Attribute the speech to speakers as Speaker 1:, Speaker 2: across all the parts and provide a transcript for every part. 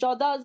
Speaker 1: 14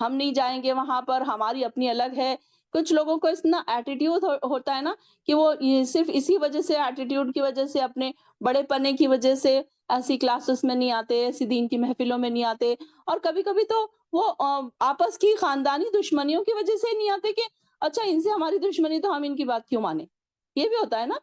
Speaker 1: ہم نہیں جائیں گے وہاں پر، ہماری اپنی الگ ہے۔ کچھ لوگوں کو اتنا ایٹیٹیوڈ ہوتا ہے نا کہ وہ یہ صرف اسی وجہ سے، ایٹیٹیوڈ کی وجہ سے، اپنے بڑے پنے کی وجہ سے ایسی کلاسز میں نہیں آتے، ایسی دین کی محفلوں میں نہیں آتے، اور کبھی کبھی تو وہ آپس کی خاندانی دشمنیوں کی وجہ سے نہیں آتے کہ اچھا ان سے ہماری دشمنی تو ہم ان کی بات کیوں مانیں، یہ بھی ہوتا ہے نا۔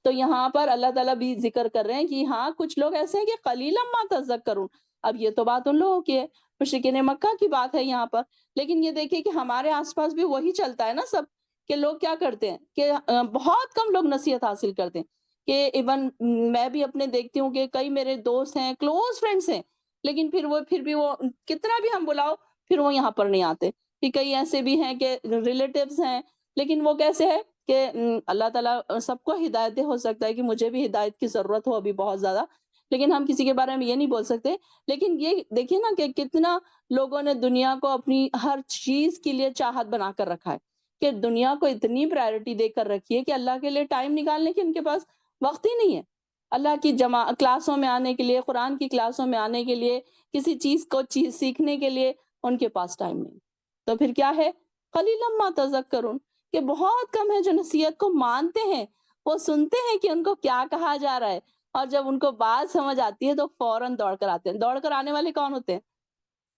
Speaker 1: تو یہاں پر اللہ تعالیٰ بھی ذکر کر رہے ہیں کہ ہاں کچھ لوگ ایسے ہیں کہ قلیلا ما تذکرون۔ اب یہ تو بات ان لوگوں کی ہے، مشرکین مکہ کی بات ہے یہاں پر، لیکن یہ دیکھیے کہ ہمارے آس پاس بھی وہی چلتا ہے نا سب، کہ لوگ کیا کرتے ہیں کہ بہت کم لوگ نصیحت حاصل کرتے ہیں، کہ ایون میں بھی اپنے دیکھتی ہوں کہ کئی میرے دوست ہیں، کلوز فرینڈس ہیں، لیکن پھر بھی وہ کتنا بھی ہم بلاؤ پھر وہ یہاں پر نہیں آتے۔ پھر کئی ایسے بھی ہیں کہ ریلیٹیوز ہیں، لیکن وہ کیسے ہے کہ اللہ تعالیٰ سب کو ہدایت دے، ہو سکتا ہے کہ مجھے بھی ہدایت کی ضرورت ہو ابھی بہت زیادہ، لیکن ہم کسی کے بارے میں یہ نہیں بول سکتے۔ لیکن یہ دیکھیے نا کہ کتنا لوگوں نے دنیا کو اپنی ہر چیز کے لیے چاہت بنا کر رکھا ہے، کہ دنیا کو اتنی پرائرٹی دے کر رکھی ہے کہ اللہ کے لیے ٹائم نکالنے کی ان کے پاس وقت ہی نہیں ہے۔ اللہ کی کلاسوں میں آنے کے لیے، قرآن کی کلاسوں میں آنے کے لیے، کسی چیز سیکھنے کے لیے ان کے پاس ٹائم نہیں۔ تو پھر کیا ہے؟ قلیلا ما تذکرون، کہ بہت کم ہے جو نصیحت کو مانتے ہیں، وہ سنتے ہیں کہ ان کو کیا کہا جا رہا ہے، اور جب ان کو بات سمجھ آتی ہے تو فوراً دوڑ کر آتے ہیں۔ دوڑ کر آنے والے کون ہوتے ہیں؟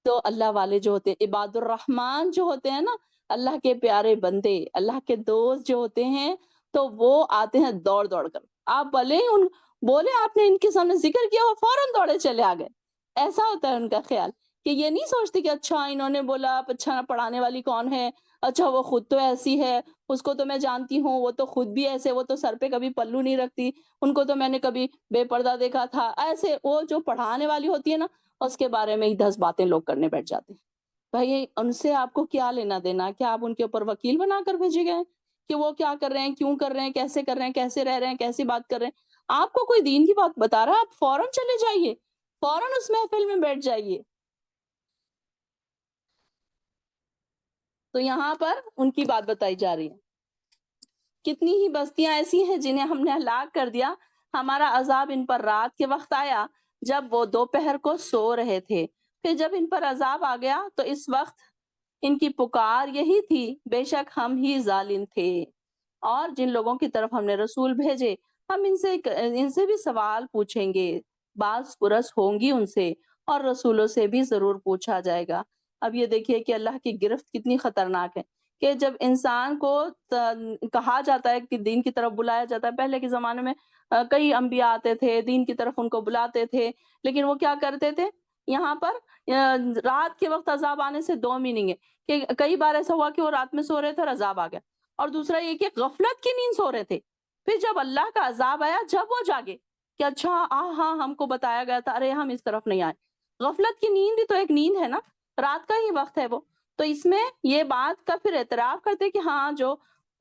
Speaker 1: تو اللہ والے جو ہوتے ہیں، عباد الرحمن جو ہوتے ہیں نا، اللہ کے پیارے بندے، اللہ کے دوست جو ہوتے ہیں، تو وہ آتے ہیں دوڑ دوڑ کر۔ آپ بھلے ہی بولے، آپ نے ان کے سامنے ذکر کیا، وہ فوراً دوڑے چلے آ گئے۔ ایسا ہوتا ہے ان کا خیال، کہ یہ نہیں سوچتے کہ اچھا انہوں نے بولا، اب اچھا پڑھانے والی کون ہے، اچھا وہ خود تو ایسی ہے، اس کو تو میں جانتی ہوں، وہ تو خود بھی ایسے، وہ تو سر پہ کبھی پلو نہیں رکھتی، ان کو تو میں نے کبھی بے پردہ دیکھا تھا۔ ایسے وہ جو پڑھانے والی ہوتی ہے نا، اس کے بارے میں ہی 10 باتیں لوگ کرنے بیٹھ جاتے ہیں۔ بھائی ان سے آپ کو کیا لینا دینا؟ کیا آپ ان کے اوپر وکیل بنا کر بھیجے گئے ہیں کہ وہ کیا کر رہے ہیں، کیوں کر رہے ہیں، کیسے کر رہے ہیں، کیسے رہ رہے ہیں، کیسی بات کر رہے ہیں؟ آپ کو کوئی دین کی بات بتا رہا ہے، آپ فوراً چلے جائیے، فوراً اس محفل میں بیٹھ جائیے۔ تو یہاں پر ان کی بات بتائی جا رہی ہے۔ کتنی ہی بستیاں ایسی ہیں جنہیں ہم نے ہلاک کر دیا، ہمارا عذاب ان پر رات کے وقت آیا جب وہ دوپہر کو سو رہے تھے، پھر جب ان پر عذاب آ گیا تو اس وقت ان کی پکار یہی تھی، بے شک ہم ہی ظالم تھے۔ اور جن لوگوں کی طرف ہم نے رسول بھیجے، ہم ان سے بھی سوال پوچھیں گے، بعض پرس ہوں گی ان سے، اور رسولوں سے بھی ضرور پوچھا جائے گا۔ اب یہ دیکھیے کہ اللہ کی گرفت کتنی خطرناک ہے، کہ جب انسان کو کہا جاتا ہے کہ دین کی طرف بلایا جاتا ہے، پہلے کے زمانے میں کئی انبیاء آتے تھے، دین کی طرف ان کو بلاتے تھے، لیکن وہ کیا کرتے تھے؟ یہاں پر رات کے وقت عذاب آنے سے دو میننگ ہے، کہ کئی بار ایسا ہوا کہ وہ رات میں سو رہے تھے اور عذاب آ گیا، اور دوسرا یہ کہ غفلت کی نیند سو رہے تھے، پھر جب اللہ کا عذاب آیا، جب وہ جاگے کہ اچھا ہاں ہم کو بتایا گیا تھا، ارے ہم اس طرف نہیں آئے۔ غفلت کی نیند بھی تو ایک نیند ہے نا، رات کا ہی وقت ہے وہ۔ تو اس میں یہ بات کا پھر اعتراف کرتے کہ ہاں جو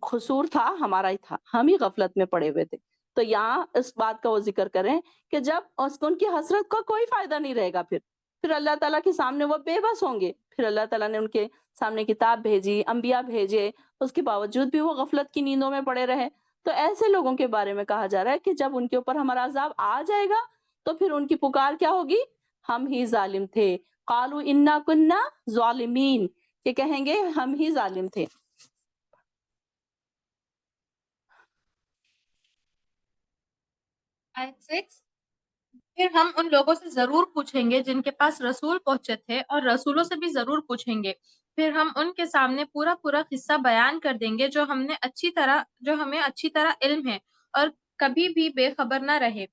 Speaker 1: قصور تھا ہمارا ہی تھا، ہم ہی غفلت میں پڑے ہوئے تھے۔ تو یہاں اس بات کا وہ ذکر کریں کہ جب ان کی حسرت کا کوئی فائدہ نہیں رہے گا، پھر اللہ تعالیٰ کے سامنے وہ بے بس ہوں گے۔ پھر اللہ تعالیٰ نے ان کے سامنے کتاب بھیجی، انبیاء بھیجے، اس کے باوجود بھی وہ غفلت کی نیندوں میں پڑے رہے۔ تو ایسے لوگوں کے بارے میں کہا جا رہا ہے کہ جب ان کے اوپر ہمارا عذاب آ جائے گا تو پھر ان کی پکار کیا ہوگی؟ ہم ہی ظالم تھے۔ قالوا انا کننا ظالمین، کہ کہیں گے ہم ہی ظالم تھے۔
Speaker 2: آیت 6، پھر ہم ان لوگوں سے ضرور پوچھیں گے جن کے پاس رسول پہنچے تھے، اور رسولوں سے بھی ضرور پوچھیں گے۔ پھر ہم ان کے سامنے پورا پورا قصہ بیان کر دیں گے جو ہمیں اچھی طرح علم ہے، اور کبھی بھی بے خبر نہ رہے۔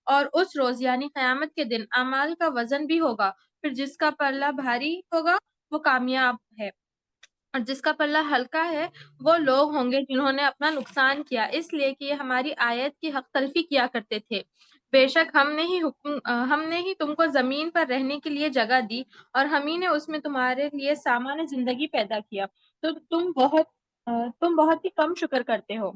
Speaker 2: اور اس روز یعنی قیامت کے دن اعمال کا وزن بھی ہوگا، پھر جس کا پلہ بھاری ہوگا وہ کامیاب ہے، اور جس کا پلہ ہلکا ہے وہ لوگ ہوں گے جنہوں نے اپنا نقصان کیا، اس لیے کہ یہ ہماری آیت کی حق تلفی کیا کرتے تھے۔ بے شک ہم نے ہی تم کو زمین پر رہنے کے لیے جگہ دی، اور ہم ہی نے اس میں تمہارے لیے سامان زندگی پیدا کیا، تو تم بہت ہی کم شکر کرتے ہو۔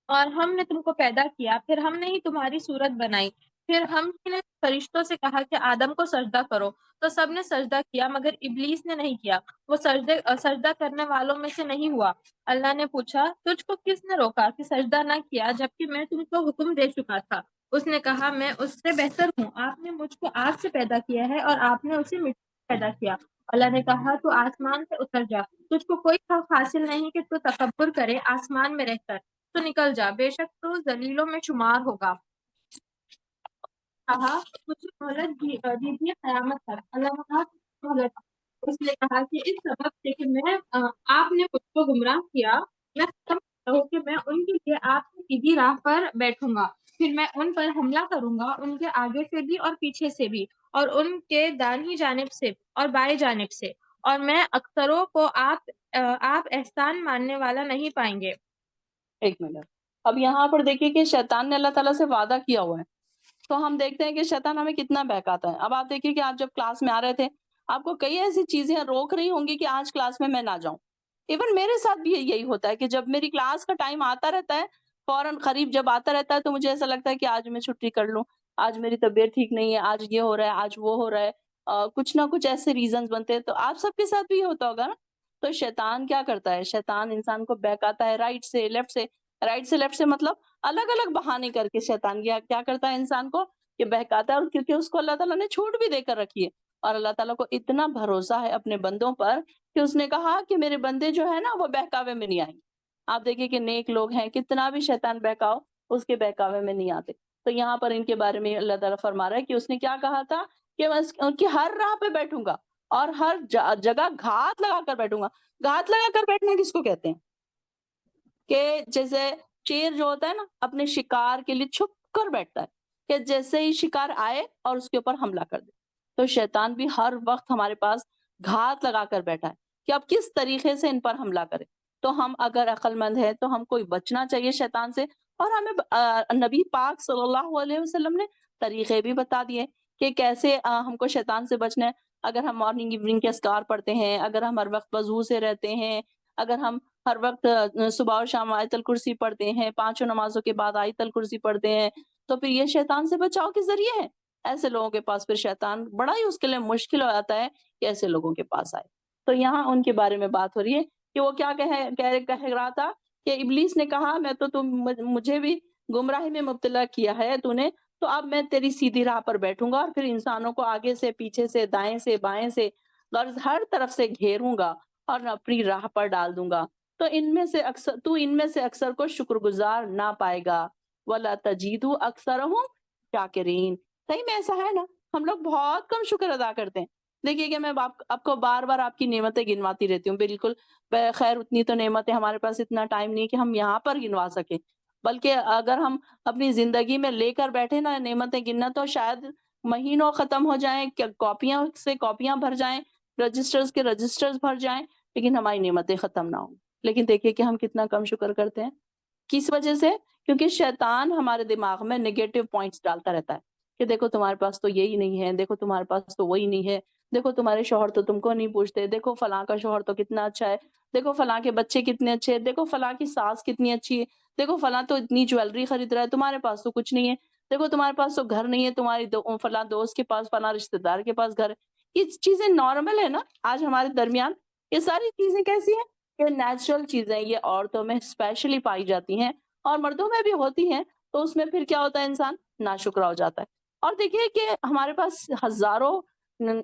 Speaker 2: اور ہم نے تم کو پیدا کیا، پھر ہم نے ہی تمہاری صورت بنائی، پھر ہم ہی نے فرشتوں سے کہا کہ آدم کو سجدہ کرو، تو سب نے سجدہ کیا مگر ابلیس نے نہیں کیا، وہ سجدہ کرنے والوں میں سے نہیں ہوا۔ اللہ نے پوچھا، تجھ کو کس نے روکا کہ سجدہ نہ کیا جبکہ میں تم کو حکم دے چکا تھا؟ اس نے کہا، میں اس سے بہتر ہوں، آپ نے مجھ کو آگ سے پیدا کیا ہے اور آپ نے اسے مٹی سے پیدا کیا، اللہ نے کہا تو آسمان سے اتر جا، تجھ کو کوئی حق حاصل نہیں کہ تو تکبر کرے آسمان میں رہ کر، تو نکل جا، بے شک تو ذلیلوں میں شمار ہوگا۔ کہا مجھے مہلت دیجیے قیامت تک۔ اللہ نے کہا مہلت۔ اس نے کہا کہ اس سبب سے کہ میں آپ نے مجھ کو گمراہ کیا، میں سمجھتا ہوں کہ میں ان کے لیے آپ کی سیدھی راہ پر بیٹھوں گا، پھر میں ان پر حملہ کروں گا، ان کے آگے سے بھی اور پیچھے سے بھی، اور ان کے دائیں جانب سے اور بائیں جانب سے، اور میں اکثروں کو آپ احسان ماننے والا نہیں پائیں گے۔
Speaker 1: ایک منٹ، اب یہاں پر دیکھیے کہ شیطان نے اللہ تعالیٰ سے وعدہ کیا ہوا ہے، تو ہم دیکھتے ہیں کہ شیطان ہمیں کتنا بہکاتا ہے۔ اب آپ دیکھیے کہ آپ جب کلاس میں آ رہے تھے، آپ کو کئی ایسی چیزیں روک رہی ہوں گی کہ آج کلاس میں نہ جاؤں۔ ایون میرے ساتھ بھی یہی ہوتا ہے کہ جب میری کلاس کا ٹائم آتا رہتا ہے، فوراً قریب جب آتا رہتا ہے تو مجھے ایسا لگتا ہے کہ آج میں چھٹی کر لوں، آج میری طبیعت ٹھیک نہیں ہے، آج یہ ہو رہا ہے، آج وہ ہو رہا ہے، کچھ نہ کچھ ایسے ریزنز بنتے ہیں۔ تو آپ سب کے ساتھ بھی یہ ہوتا ہوگا نا؟ تو شیطان کیا کرتا ہے؟ شیطان انسان کو بہکاتا ہے رائٹ سے لیفٹ سے، رائٹ سے لیفٹ سے مطلب الگ الگ بہانے کر کے شیطان کیا کرتا ہے انسان کو کہ بہکاتا ہے، اور کیونکہ اس کو اللہ تعالیٰ نے چھوٹ بھی دے کر رکھی ہے، اور اللہ تعالیٰ کو اتنا بھروسہ ہے اپنے بندوں پر کہ اس نے کہا کہ میرے بندے جو ہے نا وہ بہکاوے میں نہیں آئیں گے۔ آپ دیکھیے کہ نیک لوگ ہیں، کتنا بھی شیطان بہکاؤ اس کے بہکاوے میں نہیں آتے۔ تو یہاں پر ان کے بارے میں اللہ تعالیٰ فرما رہا ہے کہ اس نے کیا کہا تھا کہ میں ان کی ہر راہ پہ بیٹھوں گا اور ہر جگہ گھات لگا کر بیٹھوں گا۔ گھات لگا کر بیٹھنا کس کو کہتے ہیں؟ کہ جیسے شیر جو ہوتا ہے نا اپنے شکار کے لیے چھپ کر بیٹھتا ہے کہ جیسے ہی شکار آئے اور اس کے اوپر حملہ کر دے۔ تو شیطان بھی ہر وقت ہمارے پاس گھات لگا کر بیٹھا ہے کہ اب کس طریقے سے ان پر حملہ کرے۔ تو ہم اگر عقل مند ہیں تو ہم کو بچنا چاہیے شیطان سے، اور ہمیں نبی پاک صلی اللہ علیہ وسلم نے طریقے بھی بتا دیے کہ کیسے ہم کو شیطان سے بچنا ہے۔ اگر ہم مارننگ ایوننگ کے اذکار پڑھتے ہیں، اگر ہم ہر وقت وضو سے رہتے ہیں، اگر ہم ہر وقت صبح اور شام آیت الکرسی پڑھتے ہیں، پانچوں نمازوں کے بعد آیت الکرسی پڑھتے ہیں، تو پھر یہ شیطان سے بچاؤ کے ذریعے ہے۔ ایسے لوگوں کے پاس پھر شیطان بڑا ہی اس کے لیے مشکل ہو جاتا ہے کہ ایسے لوگوں کے پاس آئے۔ تو یہاں ان کے بارے میں بات ہو رہی ہے کہ وہ کیا کہہ رہا تھا کہ ابلیس نے کہا میں تو مجھے بھی گمراہی میں مبتلا کیا ہے تو نے، تو اب میں تیری سیدھی راہ پر بیٹھوں گا اور پھر انسانوں کو آگے سے پیچھے سے دائیں سے بائیں سے غرض ہر طرف سے گھیروں گا اور اپنی راہ پر ڈال دوں گا۔ تو ان میں سے اکثر کو شکر گزار نہ پائے گا، وَلَا تَجِدُ أَكْثَرَهُمْ شَاكِرِينَ۔ صحیح میں ایسا ہے نا، ہم لوگ بہت کم شکر ادا کرتے ہیں۔ دیکھیے کہ میں آپ کو بار بار آپ کی نعمتیں گنواتی رہتی ہوں، بالکل خیر اتنی تو نعمتیں ہمارے پاس اتنا ٹائم نہیں کہ ہم یہاں پر گنوا سکیں، بلکہ اگر ہم اپنی زندگی میں لے کر بیٹھے نا نعمتیں گننا تو شاید مہینوں ختم ہو جائیں، کاپیاں سے کاپیاں بھر جائیں، رجسٹرز کے رجسٹرز بھر جائیں، لیکن ہماری نعمتیں ختم نہ ہوں۔ لیکن دیکھیے کہ ہم کتنا کم شکر کرتے ہیں، کس وجہ سے؟ کیونکہ شیطان ہمارے دماغ میں نیگیٹو پوائنٹس ڈالتا رہتا ہے کہ دیکھو تمہارے پاس تو یہی نہیں ہے، دیکھو تمہارے پاس تو وہی نہیں ہے، دیکھو تمہارے شوہر تو تم کو نہیں پوچھتے، دیکھو فلاں کا شوہر تو کتنا اچھا ہے، دیکھو فلاں کے بچے کتنے اچھے ہیں، دیکھو فلاں کی ساس کتنی اچھی ہے، دیکھو فلاں تو اتنی جویلری خرید رہا ہے، تمہارے پاس تو کچھ نہیں ہے، دیکھو تمہارے پاس تو گھر نہیں ہے، تمہاری فلاں دوست کے پاس فلاں رشتہ دار کے پاس گھر ہے۔ یہ چیزیں نارمل ہے نا آج ہمارے درمیان، یہ ساری چیزیں کیسی ہیں؟ یہ نیچرل چیزیں، یہ عورتوں میں اسپیشلی پائی جاتی ہیں اور مردوں میں بھی ہوتی ہیں، تو اس میں پھر کیا ہوتا ہے انسان ناشکرا ہو جاتا ہے۔ اور دیکھیے کہ ہمارے پاس ہزاروں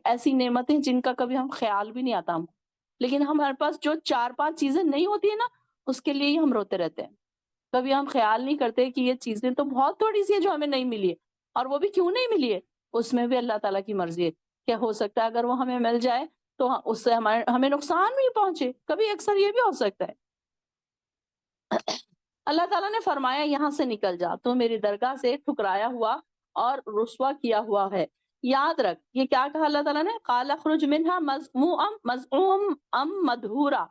Speaker 1: ایسی نعمتیں جن کا کبھی ہم خیال بھی نہیں آتا ہم، لیکن ہمارے پاس جو 4-5 چیزیں نہیں ہوتی ہیں نا اس کے لیے ہی ہم روتے رہتے ہیں۔ کبھی ہم خیال نہیں کرتے کہ یہ چیزیں تو بہت تھوڑی سی ہے جو ہمیں نہیں ملی ہے، اور وہ بھی کیوں نہیں ملی ہے اس میں بھی اللہ تعالیٰ کی مرضی ہے کہ ہو سکتا ہے اگر وہ ہمیں مل جائے تو اس سے ہمیں نقصان بھی پہنچے، کبھی اکثر یہ بھی ہو سکتا ہے۔ اللہ تعالیٰ نے فرمایا یہاں سے نکل جا، تو میری درگاہ سے ٹھکرایا ہوا اور رسوا کیا ہوا ہے۔ یاد رکھ یہ کیا کہا اللہ تعالیٰ نے، قال اخرج منها مذموما مدحورا،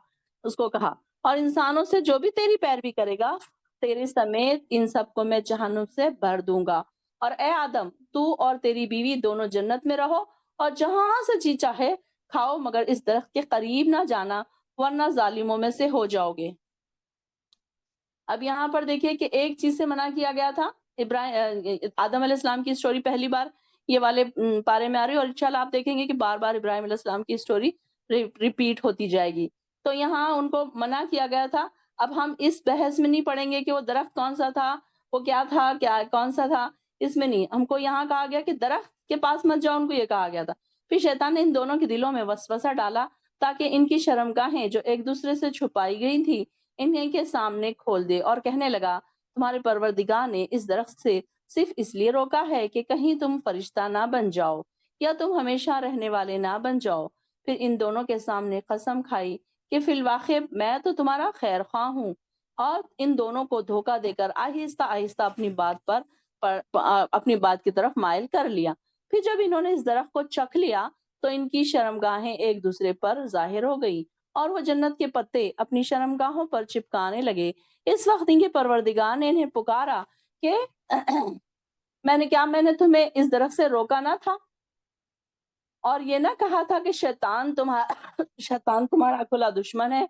Speaker 1: اس کو کہا اور انسانوں سے جو بھی تیری پیروی کرے گا تیرے سمیت ان سب کو میں جہنم سے بھر دوں گا، اور اے آدم تو اور تیری بیوی دونوں جنت میں رہو اور جہاں سے جی چاہے کھاؤ، مگر اس درخت کے قریب نہ جانا ورنہ ظالموں میں سے ہو جاؤ گے۔ اب یہاں پر دیکھیے کہ ایک چیز سے منع کیا گیا تھا، آدم علیہ السلام کی سٹوری پہلی بار یہ والے پارے میں آ رہی ہے، اور انشاءاللہ آپ دیکھیں گے کہ بار بار ابراہیم علیہ السلام کی سٹوری ریپیٹ ہوتی جائے گی۔ تو یہاں ان کو منع کیا گیا تھا۔ اب ہم اس بحث میں نہیں پڑھیں گے کہ وہ درخت کون سا تھا، وہ کیا تھا، کیا کون سا تھا، اس میں نہیں، ہم کو یہاں کہا گیا کہ درخت کے پاس مت جاؤ، ان کو یہ کہا گیا تھا پھر شیطان نے ان دونوں کے دلوں میں وسوسہ ڈالا تاکہ ان کی شرمگاہیں جو ایک دوسرے سے چھپائی گئی تھی انہیں کے سامنے کھول دے، اور کہنے لگا تمہارے پروردگار نے اس درخت سے صرف اس لیے روکا ہے کہ کہیں تم فرشتہ نہ بن جاؤ یا تم ہمیشہ رہنے والے نہ بن جاؤ۔ پھر ان دونوں کے سامنے قسم کھائی کہ فی الواقع میں تو تمہارا خیر خواہ ہوں، اور ان دونوں کو دھوکہ دے کر آہستہ آہستہ اپنی بات کی طرف مائل کر لیا۔ پھر جب انہوں نے اس درخت کو چکھ لیا تو ان کی شرمگاہیں ایک دوسرے پر ظاہر ہو گئی اور وہ جنت کے پتے اپنی شرمگاہوں پر چپکانے لگے۔ اس وقت ان کے پروردگار نے انہیں پکارا کہ میں نے تمہیں اس درخت سے روکا نہ تھا، اور یہ نہ کہا تھا کہ شیطان تمہارا کھلا دشمن ہے؟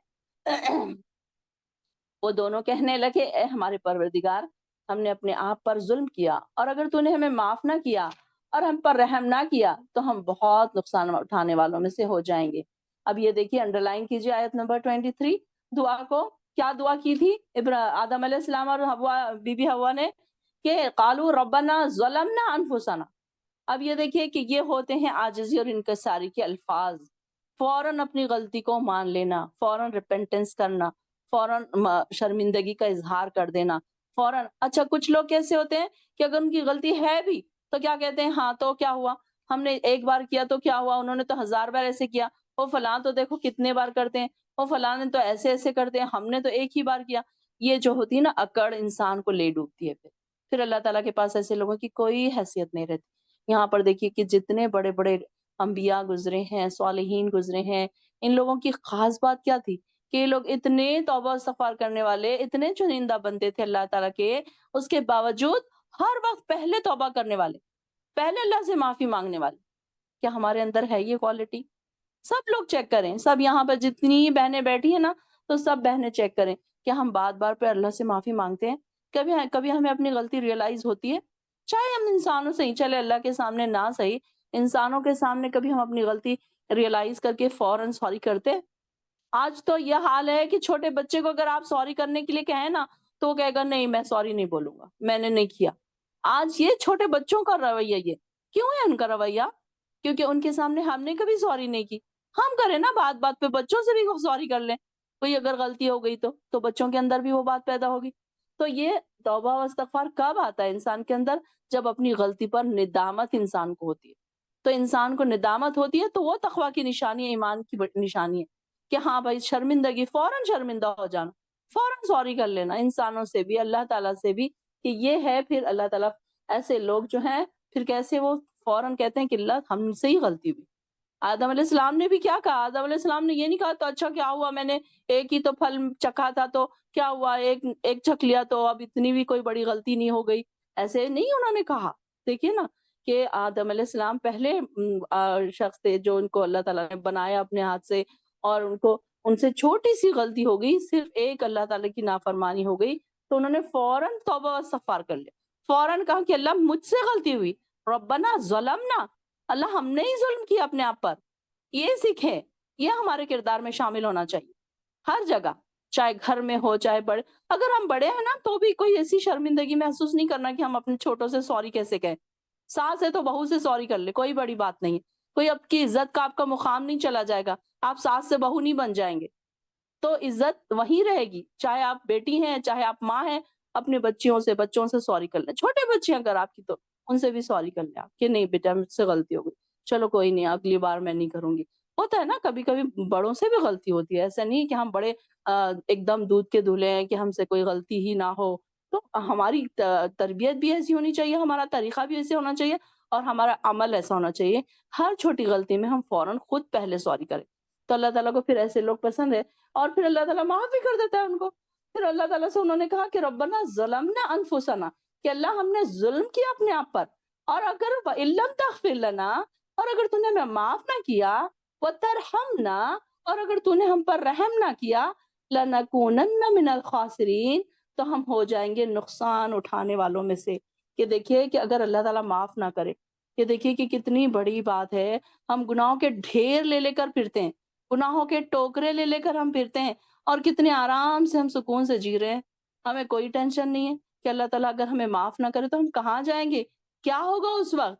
Speaker 1: وہ دونوں کہنے لگے اے ہمارے پروردگار، ہم نے اپنے آپ پر ظلم کیا، اور اگر تو نے ہمیں معاف نہ کیا اور ہم پر رحم نہ کیا تو ہم بہت نقصان اٹھانے والوں میں سے ہو جائیں گے۔ اب یہ دیکھیے، انڈر لائن کیجیے آیت نمبر 23 دعا کو۔ کیا دعا کی تھی آدم علیہ السلام اور بی بی حوا نے؟ کہ قالوا ربنا ظلمنا انفسنا۔ اب یہ دیکھیے کہ یہ ہوتے ہیں عاجزی اور انکساری کے الفاظ۔ فوراً اپنی غلطی کو مان لینا، فوراً ریپنٹنس کرنا، فوراً شرمندگی کا اظہار کر دینا، فوراً۔ اچھا، کچھ لوگ کیسے ہوتے ہیں کہ اگر ان کی غلطی ہے بھی تو کیا کہتے ہیں؟ ہاں تو کیا ہوا، ہم نے ایک بار کیا تو کیا ہوا، انہوں نے تو 1000 بار ایسے کیا، وہ فلاں تو دیکھو کتنے بار کرتے ہیں، وہ فلاں نے تو ایسے ایسے کرتے ہیں، ہم نے تو ایک ہی بار کیا۔ یہ جو ہوتی ہے نا اکڑ، انسان کو لے ڈوبتی ہے۔ پھر اللہ تعالیٰ کے پاس ایسے لوگوں کی کوئی حیثیت نہیں رہتی۔ یہاں پر دیکھیے کہ جتنے بڑے بڑے انبیاء گزرے ہیں، صالحین گزرے ہیں، ان لوگوں کی خاص بات کیا تھی کہ یہ لوگ اتنے توبہ استغفار کرنے والے، اتنے چنندہ بندے تھے اللہ تعالیٰ کے، اس کے باوجود ہر وقت پہلے توبہ کرنے والے، پہلے اللہ سے معافی مانگنے والے۔ کیا ہمارے اندر ہے یہ کوالٹی؟ سب لوگ چیک کریں، سب یہاں پر جتنی بہنیں بیٹھی ہیں نا، تو سب بہنیں چیک کریں کہ ہم بار بار پہ اللہ سے معافی مانگتے ہیں؟ کبھی ہمیں اپنی غلطی ریئلائز ہوتی ہے؟ چاہے ہم انسانوں سے ہی، چلے اللہ کے سامنے نہ صحیح، انسانوں کے سامنے کبھی ہم اپنی غلطی ریئلائز کر کے فوراً سوری کرتے؟ آج تو یہ حال ہے کہ چھوٹے بچے کو اگر آپ سوری کرنے کے لیے کہیں نا تو وہ کہے گا نہیں میں سوری نہیں بولوں گا، میں نے نہیں کیا۔ آج یہ چھوٹے بچوں کا رویہ، یہ کیوں ہے ان کا رویہ؟ کیونکہ ان کے سامنے ہم نے کبھی سوری نہیں کی۔ ہم کریں نا بات بات پہ بچوں سے بھی سوری کر لیں، کوئی اگر غلطی ہو گئی تو بچوں کے اندر بھی وہ بات پیدا ہوگی۔ تو یہ توبہ و استغفار کب آتا ہے انسان کے اندر؟ جب اپنی غلطی پر ندامت انسان کو ہوتی ہے۔ تو انسان کو ندامت ہوتی ہے تو وہ تقویٰ کی نشانی ہے، ایمان کی نشانی ہے کہ ہاں بھائی شرمندگی، فوراً شرمندہ ہو جانا، فوراً سوری کر لینا، انسانوں سے بھی اللہ تعالیٰ سے بھی، کہ یہ ہے پھر اللہ تعالیٰ ایسے لوگ جو ہیں پھر کیسے وہ فوراً کہتے ہیں کہ اللہ ہم سے ہی غلطی ہوئی۔ آدم علیہ السلام نے بھی کیا کہا؟ آدم علیہ السلام نے یہ نہیں کہا تو اچھا کیا ہوا، میں نے ایک ہی تو پھل چکھا تھا تو کیا ہوا، ایک چکھ لیا تو اب اتنی بھی کوئی بڑی غلطی نہیں ہو گئی، ایسے نہیں انہوں نے کہا۔ دیکھیے نا کہ آدم علیہ السلام پہلے شخص تھے جو ان کو اللہ تعالیٰ نے بنایا اپنے ہاتھ سے، اور ان سے چھوٹی سی غلطی ہو گئی، صرف ایک اللہ تعالیٰ کی نافرمانی ہو گئی تو انہوں نے فوراً توبہ و استغفار کر لیا، فوراً کہا کہ اللہ مجھ سے غلطی ہوئی، ربنا ظلمنا، اللہ ہم نے ہی ظلم کیا اپنے آپ پر۔ یہ سیکھیں، یہ ہمارے کردار میں شامل ہونا چاہیے ہر جگہ، چاہے گھر میں ہو چاہے بڑے۔ اگر ہم بڑے ہیں نا تو بھی کوئی ایسی شرمندگی محسوس نہیں کرنا کہ ہم اپنے چھوٹوں سے سوری کیسے کہیں۔ ساس ہے تو بہو سے سوری کر لے، کوئی بڑی بات نہیں، کوئی آپ کی عزت کا آپ کا مقام نہیں چلا جائے گا، آپ ساس سے بہو نہیں بن جائیں گے، تو عزت وہیں رہے گی، چاہے آپ بیٹی ہیں چاہے آپ ماں ہیں، اپنے بچوں سے سوری کر لیں، چھوٹے بچے اگر آپ کی تو ان سے بھی سوری کر لیں آپ کہ نہیں بیٹا مجھ سے غلطی ہو گئی، چلو کوئی نہیں اگلی بار میں نہیں کروں گی۔ ہوتا ہے نا کبھی کبھی بڑوں سے بھی غلطی ہوتی ہے، ایسا نہیں کہ ہم بڑے ایک دم دودھ کے دھلے ہیں کہ ہم سے کوئی غلطی ہی نہ ہو۔ تو ہماری تربیت بھی ایسی ہونی چاہیے، ہمارا طریقہ بھی ایسے ہونا چاہیے، اور ہمارا عمل ایسا ہونا چاہیے ہر چھوٹی غلطی میں ہم فوراً خود پہلے سوری کریں، تو اللہ تعالیٰ کو پھر ایسے لوگ پسند ہے، اور پھر اللہ تعالیٰ معاف بھی کر دیتا ہے ان کو۔ پھر اللہ تعالیٰ سے انہوں نے کہا کہ ربنا ظلمنا انفسنا، کہ اللہ ہم نے ظلم کیا اپنے آپ پر، اور اگر وَإِن لَمْ تَغْفِرْ لَنَا، اور اگر تو نے ہمیں معاف نہ کیا، وَتَرْحَمْنَا، اور اگر تو نے ہم پر رحم نہ کیا، لَنَكُونَنَّ مِنَ الْخَاسِرِينَ، تو ہم ہو جائیں گے نقصان اٹھانے والوں میں سے۔ کہ دیکھیے کہ اگر اللہ تعالیٰ معاف نہ کرے، کہ دیکھیے کہ کتنی بڑی بات ہے، ہم گناہوں کے ڈھیر لے لے کر پھرتے ہیں، گناہوں کے ٹوکرے لے لے کر ہم پھرتے ہیں، اور کتنے آرام سے ہم سکون سے جی رہے ہیں، ہمیں کوئی ٹینشن نہیں ہے کہ اللہ تعالیٰ اگر ہمیں معاف نہ کرے تو ہم کہاں جائیں گے، کیا ہوگا اس وقت؟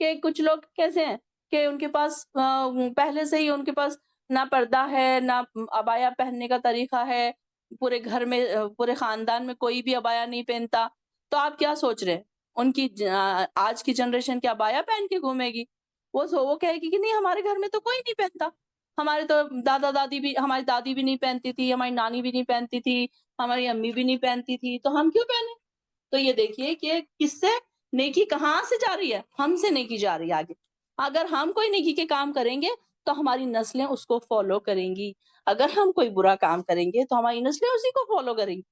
Speaker 1: کہ کچھ لوگ کیسے ہیں کہ ان کے پاس پہلے سے ہی ان کے پاس نہ پردہ ہے، نہ عبایا پہننے کا طریقہ ہے، پورے گھر میں پورے خاندان میں کوئی بھی عبایا نہیں پہنتا، تو آپ کیا سوچ رہے ہیں؟ ان کی آج کی جنریشن کیا عبایا پہن کے گھومے گی؟ وہ کہے گی کہ نہیں ہمارے گھر میں تو کوئی نہیں پہنتا، ہمارے تو ہماری دادی بھی نہیں پہنتی تھی، ہماری نانی بھی نہیں پہنتی تھی، ہماری امی بھی نہیں پہنتی تھی، تو ہم کیوں پہنے؟ تو یہ دیکھیے کہ کس سے نیکی کہاں سے جا رہی ہے؟ ہم سے نیکی جا رہی ہے آگے۔ اگر ہم کوئی نیکی کے کام کریں گے تو ہماری نسلیں اس کو فالو کریں گی، اگر ہم کوئی برا کام کریں گے تو ہماری نسلیں اسی کو فالو کریں گی۔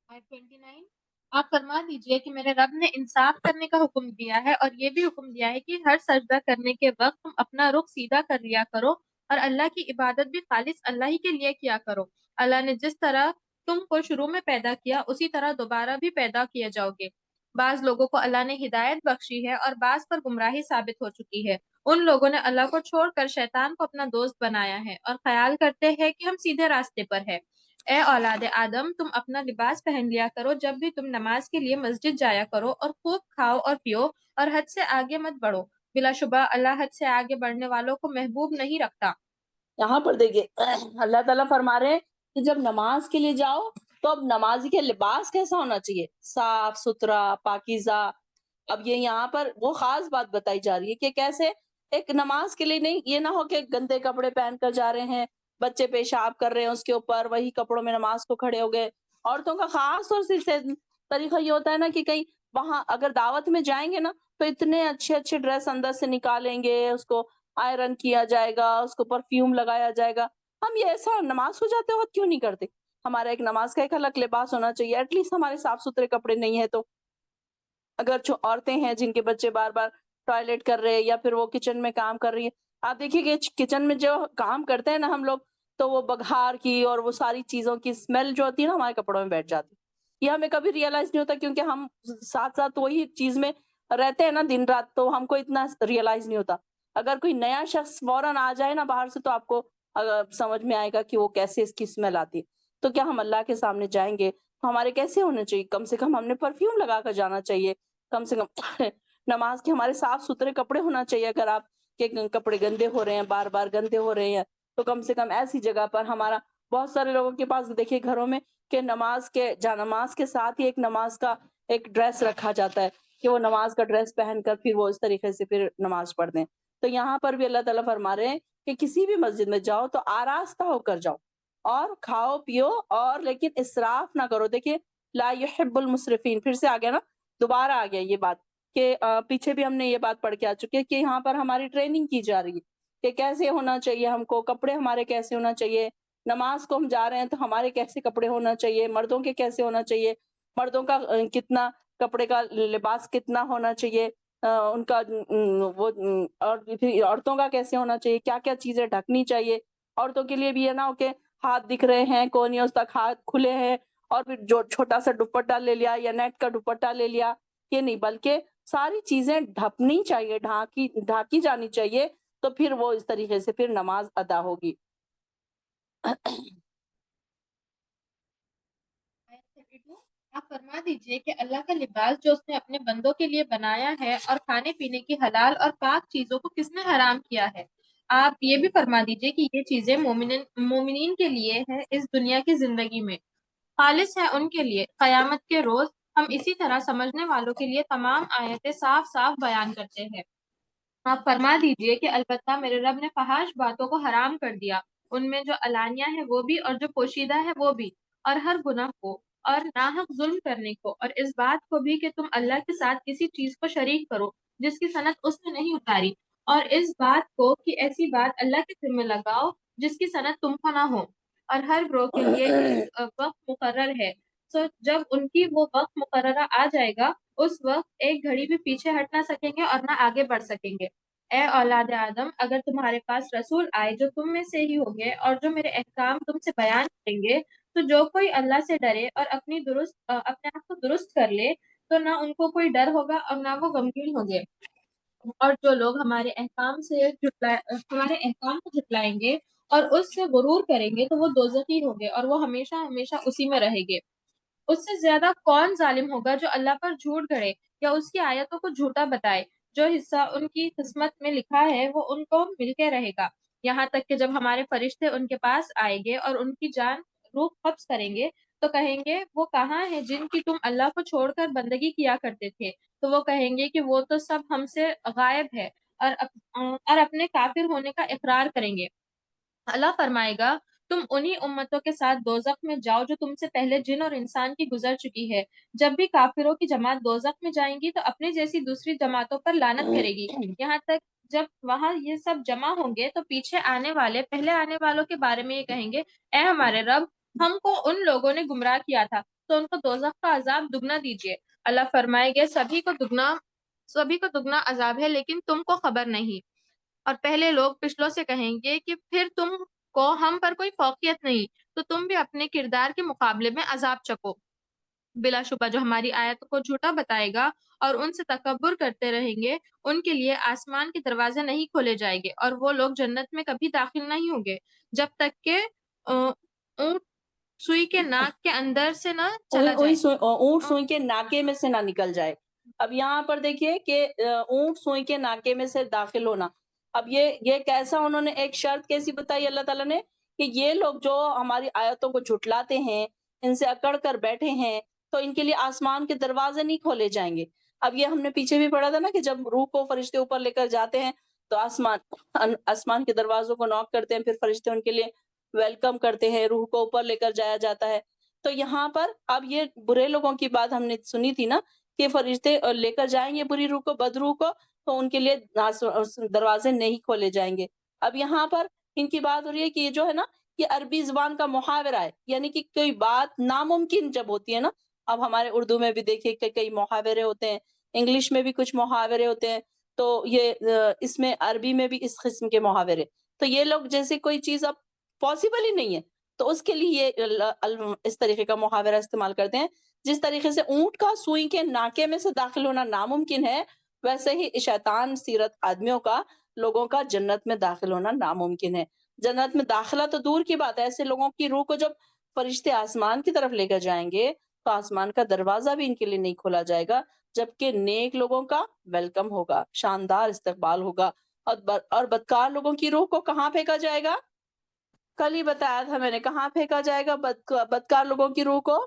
Speaker 2: آیت 29 آپ فرما دیجئے کہ میرے رب نے انصاف کرنے کا حکم دیا ہے اور یہ بھی حکم دیا ہے کہ ہر سجدہ کرنے کے وقت تم اپنا رخ سیدھا کر لیا کرو اور اللہ کی عبادت بھی خالص اللہ ہی کے لیے کیا کرو۔ اللہ نے جس طرح تم کو شروع میں پیدا کیا اسی طرح دوبارہ بھی پیدا کیے جاؤ گے۔ بعض لوگوں کو اللہ نے ہدایت بخشی ہے اور بعض پر گمراہی ثابت ہو چکی ہے۔ ان لوگوں نے اللہ کو چھوڑ کر شیطان کو اپنا دوست بنایا ہے اور خیال کرتے ہیں کہ ہم سیدھے راستے پر ہیں۔ اے اولاد آدم تم اپنا لباس پہن لیا کرو جب بھی تم نماز کے لیے مسجد جایا کرو اور خوب کھاؤ اور پیو اور حد سے آگے مت بڑھو۔ بلا شبہ اللہ حد سے آگے بڑھنے والوں کو محبوب نہیں رکھتا۔
Speaker 1: یہاں پر دیکھیے اللہ تعالیٰ فرما رہے ہیں کہ جب نماز کے لیے جاؤ تو اب نمازی کے لباس کیسا ہونا چاہیے؟ صاف ستھرا پاکیزہ۔ اب یہ یہاں پر وہ خاص بات بتائی جا رہی ہے کہ کیسے ایک نماز کے لیے نہیں، یہ نہ ہو کہ گندے کپڑے پہن کر جا رہے ہیں، بچے پیشاب کر رہے ہیں اس کے اوپر، وہی کپڑوں میں نماز کو کھڑے ہو گئے۔ عورتوں کا خاص طور سے طریقہ یہ ہوتا ہے نا کہ کہیں وہاں اگر دعوت میں جائیں گے نا تو اتنے اچھے اچھے ڈریس اندر سے نکالیں گے، اس کو آئرن کیا جائے گا، اس کو پرفیوم لگایا جائے گا۔ ہم یہ ایسا نماز کو جاتے وقت کیوں نہیں کرتے؟ ہمارا ایک نماز کا ایک الگ لباس ہونا چاہیے، ایٹ لیسٹ ہمارے صاف ستھرے کپڑے نہیں ہے تو۔ اگر جو عورتیں ہیں جن کے بچے بار بار ٹوائلٹ کر رہے ہیں یا پھر وہ کچن میں کام کر رہی ہیں، آپ دیکھیے کہ کچن میں جو کام کرتے ہیں نا ہم لوگ، تو وہ بگھار کی اور وہ ساری چیزوں کی اسمیل جو ہوتی ہے نا ہمارے کپڑوں میں بیٹھ جاتی ہے۔ یہ ہمیں کبھی ریئلائز نہیں ہوتا کیونکہ ہم ساتھ ساتھ وہی چیز میں رہتے ہیں نا دن رات، تو ہم کو اتنا ریئلائز نہیں ہوتا۔ اگر کوئی نیا شخص فوراً آ جائے نا باہر سے تو آپ کو سمجھ میں آئے گا کہ وہ کیسے اس کی اسمیل آتی ہے۔ تو کیا ہم اللہ کے سامنے جائیں گے تو ہمارے کیسے ہونے چاہیے؟ کم سے کم ہم نے پرفیوم لگا کر جانا چاہیے، کم سے کم نماز کے ہمارے صاف ستھرے کپڑے ہونا چاہیے۔ اگر آپ کے کپڑے گندے ہو رہے ہیں، بار بار گندے ہو رہے ہیں، تو کم سے کم ایسی جگہ پر ہمارا، بہت سارے لوگوں کے پاس دیکھیے گھروں میں کہ نماز کے ساتھ ہی ایک نماز کا ایک ڈریس رکھا جاتا ہے کہ وہ نماز کا ڈریس پہن کر پھر وہ اس طریقے سے پھر نماز پڑھتے ہیں۔ تو یہاں پر بھی اللہ تعالیٰ فرما رہے ہیں کہ کسی بھی مسجد میں جاؤ تو آراستہ ہو کر جاؤ اور کھاؤ پیو، اور لیکن اسراف نہ کرو۔ دیکھیے لا يحب المسرفین، پھر سے آ گیا نا، دوبارہ آ گیا یہ بات کہ پیچھے بھی ہم نے یہ بات پڑھ کے آ چکے کہ یہاں پر ہماری ٹریننگ کی جا رہی ہے کہ کیسے ہونا چاہیے ہم کو، کپڑے ہمارے کیسے ہونا چاہیے، نماز کو ہم جا رہے ہیں تو ہمارے کیسے کپڑے ہونا چاہیے، مردوں کے کیسے ہونا چاہیے، مردوں کا کتنا کپڑے کا لباس کتنا ہونا چاہیے، ان کا وہ اور پھر عورتوں کا کیسے ہونا چاہیے، کیا کیا چیزیں ڈھکنی چاہیے۔ عورتوں کے لیے بھی یہ نہ ہو کہ ہاتھ دکھ رہے ہیں کونیوں تک ہاتھ کھلے ہیں اور پھر جو چھوٹا سا دوپٹہ لے لیا یا نیٹ کا دوپٹہ لے لیا، یہ نہیں، بلکہ ساری چیزیں ڈھپنی چاہیے، ڈھاکی جانی چاہیے، تو پھر وہ اس طریقے سے پھر نماز ادا ہوگی۔
Speaker 2: آیت 32 آپ فرما دیجئے کہ اللہ کا لباس جو اس نے اپنے بندوں کے لیے بنایا ہے اور کھانے پینے کی حلال اور پاک چیزوں کو کس نے حرام کیا ہے۔ آپ یہ بھی فرما دیجئے کہ یہ چیزیں مومنین کے لیے ہے اس دنیا کی زندگی میں، خالص ہے ان کے لیے قیامت کے روز۔ ہم اسی طرح سمجھنے والوں کے لیے تمام آیتیں صاف صاف بیان کرتے ہیں۔ آپ فرما دیجئے کہ البتہ میرے رب نے فحش باتوں کو حرام کر دیا، ان میں جو علانیہ ہے وہ بھی اور جو پوشیدہ ہے وہ بھی، اور ہر گناہ کو اور ناحق ظلم کرنے کو، اور اس بات کو بھی کہ تم اللہ کے ساتھ کسی چیز کو شریک کرو جس کی صنعت اس نے نہیں اتاری، اور اس بات کو کہ ایسی بات اللہ کے ذمہ لگاؤ جس کی صنعت تم کو نہ ہو، اور ہر گروہ کے لیے ایک وقت مقرر ہے۔ سو جب ان کی وہ وقت مقررہ آ جائے گا اس وقت ایک گھڑی بھی پیچھے ہٹ نہ سکیں گے اور نہ آگے بڑھ سکیں گے۔ اے اولاد آدم اگر تمہارے پاس رسول آئے جو تم میں سے ہی ہوگے اور جو میرے احکام تم سے بیان کریں گے، تو جو کوئی اللہ سے ڈرے اور اپنے آپ کو درست کر لے تو نہ ان کو کوئی ڈر ہوگا اور نہ وہ غمگین ہوں گے۔ اور جو لوگ ہمارے احکام کو جھٹلائیں گے اور اس سے غرور کریں گے تو وہ دوزخی ہوں گے اور وہ ہمیشہ ہمیشہ اسی میں رہیں گے۔ اس سے زیادہ کون ظالم ہوگا جو اللہ پر جھوٹ گھڑے یا اس کی آیتوں کو جھوٹا بتائے؟ جو حصہ ان کی قسمت میں لکھا ہے وہ ان کو مل کے رہے گا، یہاں تک کہ جب ہمارے فرشتے ان کے پاس آئیں گے اور ان کی جان روح قبض کریں گے تو کہیں گے وہ کہاں ہے جن کی تم اللہ کو چھوڑ کر بندگی کیا کرتے تھے؟ تو وہ کہیں گے کہ وہ تو سب ہم سے غائب ہے، اور اپنے کافر ہونے کا اقرار کریں گے۔ اللہ فرمائے گا تم انہی امتوں کے ساتھ دوزخ میں جاؤ جو تم سے پہلے جن اور انسان کی گزر چکی ہے۔ جب بھی کافروں کی جماعت دوزخ میں جائیں گی تو اپنی جیسی دوسری جماعتوں پر لعنت کرے گی، یہاں تک جب وہاں یہ سب جمع ہوں گے تو پیچھے آنے والے پہلے آنے والوں کے بارے میں یہ کہیں گے، اے ہمارے رب، ہم کو ان لوگوں نے گمراہ کیا تھا تو ان کو دوزخ کا عذاب دگنا دیجیے۔ اللہ فرمائے گے سبھی کو دگنا عذاب ہے لیکن تم کو خبر نہیں۔ اور پہلے لوگ پچھلوں سے کہیں گے کہ پھر تم کو ہم پر کوئی فوقیت نہیں، تو تم بھی اپنے کردار کے مقابلے میں عذاب چکو۔ بلا شبہ جو ہماری آیت کو جھوٹا بتائے گا اور ان سے تکبر کرتے رہیں گے، ان کے لیے آسمان کے دروازے نہیں کھولے جائیں گے اور وہ لوگ جنت میں کبھی داخل نہیں ہوں گے جب تک کہ اونٹ سوئی کے ناک کے اندر سے نہ چلا جائے۔
Speaker 1: اونٹ سوئی کے ناکے میں سے نہ نکل جائے۔ اب یہاں پر دیکھیے کہ اونٹ سوئی کے ناکے میں سے داخل ہونا، اب یہ کیسا انہوں نے ایک شرط کیسی بتائی اللہ تعالیٰ نے کہ یہ لوگ جو ہماری آیتوں کو جھٹلاتے ہیں، ان سے اکڑ کر بیٹھے ہیں، تو ان کے لیے آسمان کے دروازے نہیں کھولے جائیں گے۔ اب یہ ہم نے پیچھے بھی پڑھا تھا نا کہ جب روح کو فرشتے اوپر لے کر جاتے ہیں تو آسمان کے دروازوں کو نوک کرتے ہیں، پھر فرشتے ان کے لیے ویلکم کرتے ہیں، روح کو اوپر لے کر جایا جاتا ہے۔ تو یہاں پر اب یہ برے لوگوں کی بات ہم نے سنی تھی نا کہ فرشتے لے کر جائیں گے بری روح کو، بد روح کو، تو ان کے لیے دروازے نہیں کھولے جائیں گے۔ اب یہاں پر ان کی بات ہو رہی ہے کہ یہ جو ہے نا یہ عربی زبان کا محاورہ ہے، یعنی کہ کوئی بات ناممکن جب ہوتی ہے نا، اب ہمارے اردو میں بھی دیکھیے کہ کئی محاورے ہوتے ہیں، انگلش میں بھی کچھ محاورے ہوتے ہیں، تو یہ اس میں عربی میں بھی اس قسم کے محاورے، تو یہ لوگ جیسے کوئی چیز اب پاسبل ہی نہیں ہے تو اس کے لیے یہ اس طریقے کا محاورہ استعمال کرتے ہیں۔ جس طریقے سے اونٹ کا سوئی کے ناکے میں سے داخل ہونا ناممکن ہے، ویسے ہی شیطان سیرت آدمیوں کا، لوگوں کا جنت میں داخل ہونا ناممکن ہے۔ جنت میں داخلہ تو دور کی بات ہے، ایسے لوگوں کی روح کو جب فرشتے آسمان کی طرف لے کر جائیں گے تو آسمان کا دروازہ بھی ان کے لیے نہیں کھولا جائے گا، جبکہ نیک لوگوں کا ویلکم ہوگا، شاندار استقبال ہوگا، اور بدکار لوگوں کی روح کو کہاں پھینکا جائے گا؟ کل ہی بتایا تھا میں نے، کہاں پھینکا جائے گا بدکار لوگوں کی روح کو؟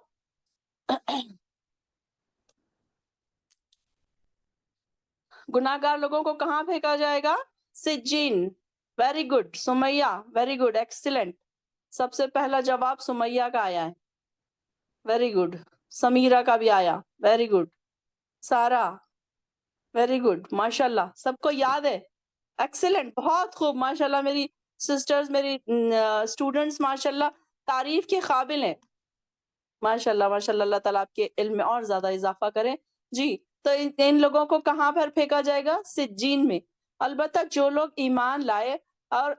Speaker 1: گناہگار لوگوں کو کہاں پھینکا جائے گا؟ سجین۔ Very good Sumaiya, very good, excellent, سب سے پہلا جواب سمیہ کا آیا ہے، ویری گڈ۔ سمیرہ کا بھی آیا، ویری گڈ۔ سارا، ویری گڈ، ماشاء اللہ، سب کو یاد ہے، ایکسیلنٹ، بہت خوب، ماشاء اللہ، میری سسٹرز، میری اسٹوڈنٹس ماشاء اللہ تعریف کے قابل ہیں، ماشاء اللہ ماشاء اللہ، اللہ تعالیٰ آپ کے علم میں اور زیادہ اضافہ کرے۔ جی، تو ان لوگوں کو کہاں پر پھینکا جائے گا؟ سجین میں۔ البتہ جو لوگ ایمان لائے اور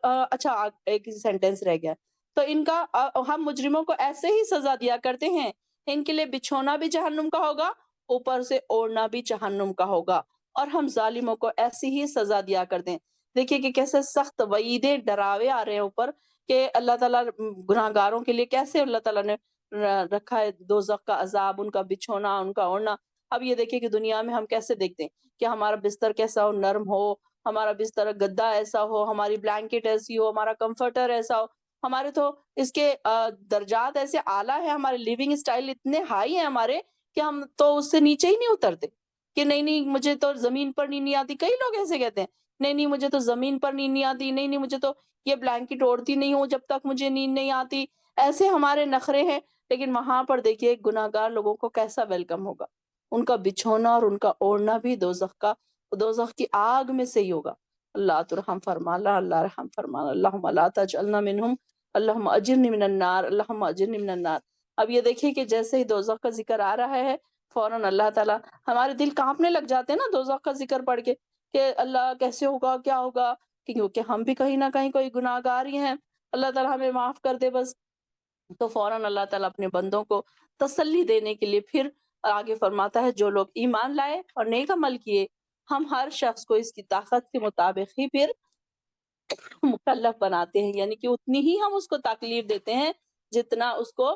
Speaker 1: اچھا ایک سینٹنس رہ گیا، تو ان کا ہم مجرموں کو ایسے ہی سزا دیا کرتے ہیں، ان کے لیے بچھونا بھی جہنم کا ہوگا، اوپر سے اوڑھنا بھی جہنم کا ہوگا، اور ہم ظالموں کو ایسی ہی سزا دیا کرتے ہیں۔ دیکھیے کہ کیسے سخت وعیدیں، ڈراوے آ رہے ہیں اوپر کہ اللہ تعالیٰ گناہ گاروں کے لیے کیسے اللہ تعالیٰ نے رکھا ہے دوزخ کا عذاب، ان کا بچھونا، ان کا اوڑھنا۔ اب یہ دیکھیں کہ دنیا میں ہم کیسے دیکھتے ہیں کہ ہمارا بستر کیسا ہو، نرم ہو، ہمارا بستر گدا ایسا ہو، ہماری بلینکٹ ایسی ہو، ہمارا کمفرٹر ایسا ہو، ہمارے تو اس کے درجات ایسے اعلیٰ ہے، ہمارے لیونگ اسٹائل اتنے ہائی ہیں ہمارے کہ ہم تو اس سے نیچے ہی نہیں اترتے کہ نہیں مجھے تو زمین پر نیند نہیں آتی۔ کئی لوگ ایسے کہتے ہیں، نہیں مجھے تو زمین پر نیند نہیں آتی، نہیں مجھے تو یہ بلینکٹ اوڑھتی نہیں ہوں جب تک مجھے نیند نہیں آتی، ایسے ہمارے نخرے ہیں۔ لیکن وہاں پر دیکھیے گناہگار لوگوں کو کیسا ویلکم ہوگا، ان کا بچھونا اور ان کا اوڑھنا بھی دوزخ کی آگ میں سے ہی ہوگا۔ اللہ تو رحم فرما، اللہ رحم فرما، اللہم لا تجعلنا منہم، اللہم اجرنی من النار، اللہم اجرنی من النار۔ اب یہ دیکھیے کہ جیسے ہی دوزخ کا ذکر آ رہا ہے، فوراً اللہ تعالیٰ، ہمارے دل کانپنے لگ جاتے ہیں نا دوزخ کا ذکر پڑھ کے کہ اللہ کیسے ہوگا، کیا ہوگا، کیونکہ ہم بھی کہیں نہ کہیں کوئی گناہگار ہی ہیں، اللہ تعالیٰ ہمیں معاف کر دے بس۔ تو فوراً اللہ تعالیٰ اپنے بندوں کو تسلی دینے کے لیے پھر آگے فرماتا ہے جو لوگ ایمان لائے اور نیک عمل کیے، ہم ہر شخص کو اس کی طاقت کے مطابق ہی پھر مکلف بناتے ہیں، یعنی کہ اتنی ہی ہم اس کو تکلیف دیتے ہیں جتنا اس کو